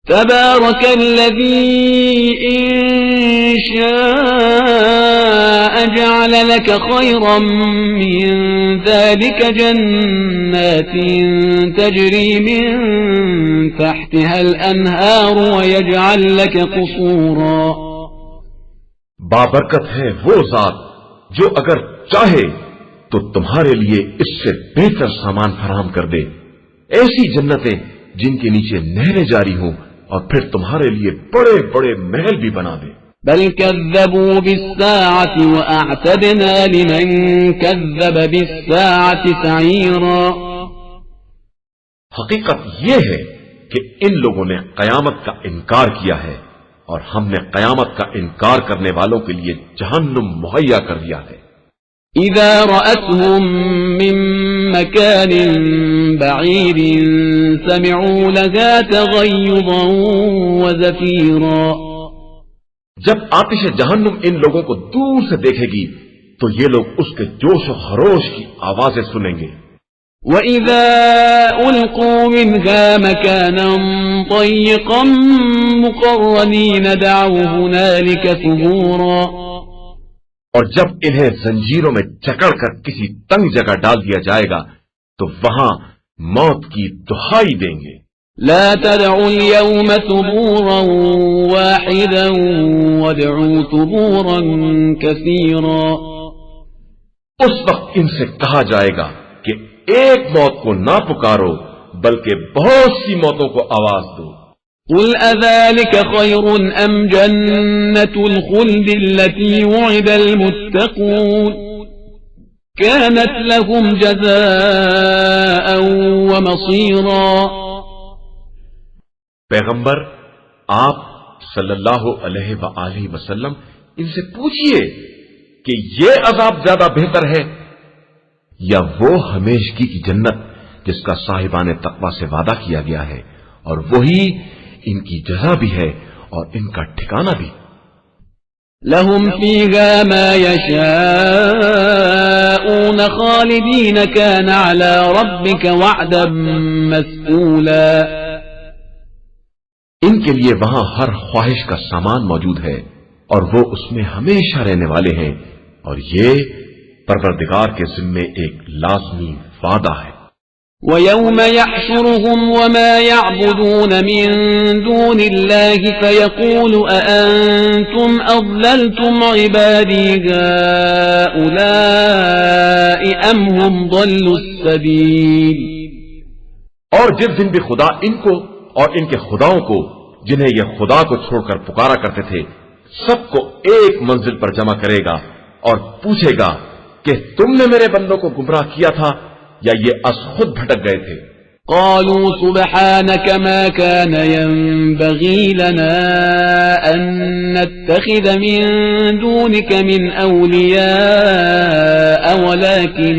تبارك الذي إن شاء جعل لك خيرا من ذلك جنات تجري من تحتها الأنهار ويجعل لك قصورا. بابرکت ہے وہ ذات جو اگر چاہے تو تمہارے لیے اس سے بہتر سامان فراہم کر دے، ایسی جنتیں جن کے نیچے نہریں جاری ہوں، اور پھر تمہارے لیے بڑے بڑے محل بھی بنا دے. بل كذبوا بالساعة وأعتدنا لمن كذب بالساعة سعيرا. حقیقت یہ ہے کہ ان لوگوں نے قیامت کا انکار کیا ہے، اور ہم نے قیامت کا انکار کرنے والوں کے لیے جہنم مہیا کر دیا ہے. إذا رأتهم من مكان بعيد سمعوا لها تغيظا وزفيرا. جب آتش جہنم ان لوگوں کو دور سے دیکھے گی تو یہ لوگ اس کے جوش و خروش کی آوازیں سنیں گے. وَإِذَا أُلْقُوا مِنْهَا مَكَانًا ضَيِّقًا مُقَرَّنِينَ دَعَوْا هُنَالِكَ ثُبُورًا. اور جب انہیں زنجیروں میں جکڑ کر کسی تنگ جگہ ڈال دیا جائے گا تو وہاں موت کی دہائی دیں گے. لا تدعوا اليوم ثبورا واحدا وادعوا ثبورا كثيرا. اس وقت ان سے کہا جائے گا کہ ایک موت کو نہ پکارو بلکہ بہت سی موتوں کو آواز دو. قل أذلك خير أم جنة الخلد التي وعد المتقون كانت لهم جزاء ومصيرا. پیغمبر آپ صلی اللہ علیہ وآلہ وسلم ان سے پوچھئے کہ یہ عذاب زیادہ بہتر ہے یا وہ ہمیشگی کی جنت جس کا صاحبان تقوی سے وعدہ کیا گیا ہے، اور وہی ان کی جزا بھی ہے اور ان کا ٹھکانہ بھی. لهم فيها ما يشاءون خالدين كان على ربك وعدا مسئولا. ان کے لیے وہاں ہر خواہش کا سامان موجود ہے اور وہ اس میں ہمیشہ رہنے والے ہیں، اور یہ پروردگار کے ذمے ایک لازمی وعدہ ہے. وَيَوْمَ يَحْشُرُهُمْ وَمَا يَعْبُدُونَ مِن دُونِ اللَّهِ فَيَقُولُ أَأَنْتُمْ أَضْلَلْتُمْ عِبَادِي هَؤُلَاءِ أَمْ هُمْ ضَلُّوا السَّبِيلَ. اور جس دن بھی خدا ان کو اور ان کے خداؤں کو جنہیں یہ خدا کو چھوڑ کر پکارا کرتے تھے سب کو ایک منزل پر جمع کرے گا اور پوچھے گا کہ تم نے میرے بندوں کو گمراہ کیا تھا یا یہ از خود بھٹک گئے تھے. قالوا سبحانك ما كان ينبغي لنا أن نتخذ من دونك من أولياء ولكن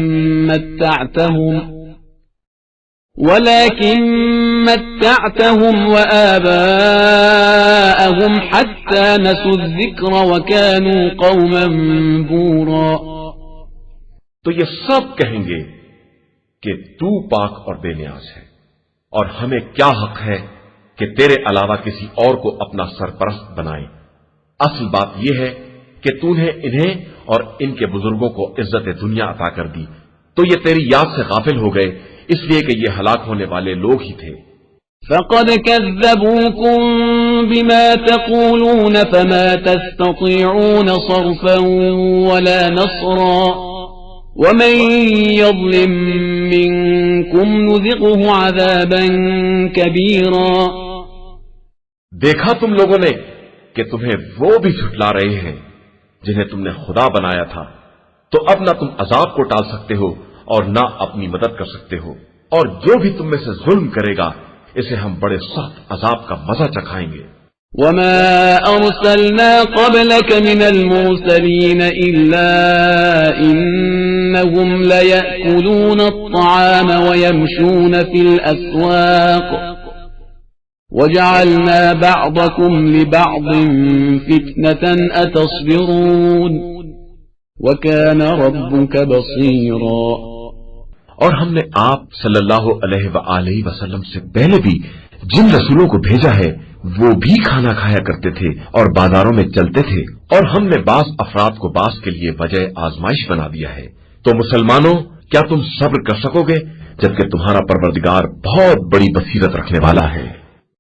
متعتهم وآباءهم حتى نسوا الذكر وكانوا قوما بورا. تو یہ سب کہیں گے کہ تو پاک اور بے نیاز ہے، اور ہمیں کیا حق ہے کہ تیرے علاوہ کسی اور کو اپنا سرپرست بنائیں. اصل بات یہ ہے کہ تو نے انہیں اور ان کے بزرگوں کو عزت دنیا عطا کر دی تو یہ تیری یاد سے غافل ہو گئے، اس لیے کہ یہ ہلاک ہونے والے لوگ ہی تھے. فقد كذبوكم بما تقولون فما تستطيعون صرفا ولا نصرا ومن يظلم منكم نذقه عذابا كبيرا۔ دیکھا تم لوگوں نے کہ تمہیں وہ بھی جھٹلا رہے ہیں جنہیں تم نے خدا بنایا تھا، تو اب نہ تم عذاب کو ٹال سکتے ہو اور نہ اپنی مدد کر سکتے ہو، اور جو بھی تم میں سے ظلم کرے گا اسے ہم بڑے سخت عذاب کا مزہ چکھائیں گے۔ وما أرسلنا قبلك من المرسلين إلا إنهم ليأكلون الطعام ويمشون في الأسواق وجعلنا بعضكم لبعض فتنة أتصبرون وكان ربك بصيرا۔ اور ہم نے آپ صلی اللہ علیہ وآلہ وسلم سے پہلے بھی جن رسولوں کو بھیجا ہے وہ بھی کھانا کھایا کرتے تھے اور بازاروں میں چلتے تھے، اور ہم نے بعض افراد کو بعض کے لیے وجہ آزمائش بنا دیا ہے۔ تو مسلمانوں، کیا تم صبر کر سکو گے جبکہ تمہارا پروردگار بہت بڑی بصیرت رکھنے والا ہے؟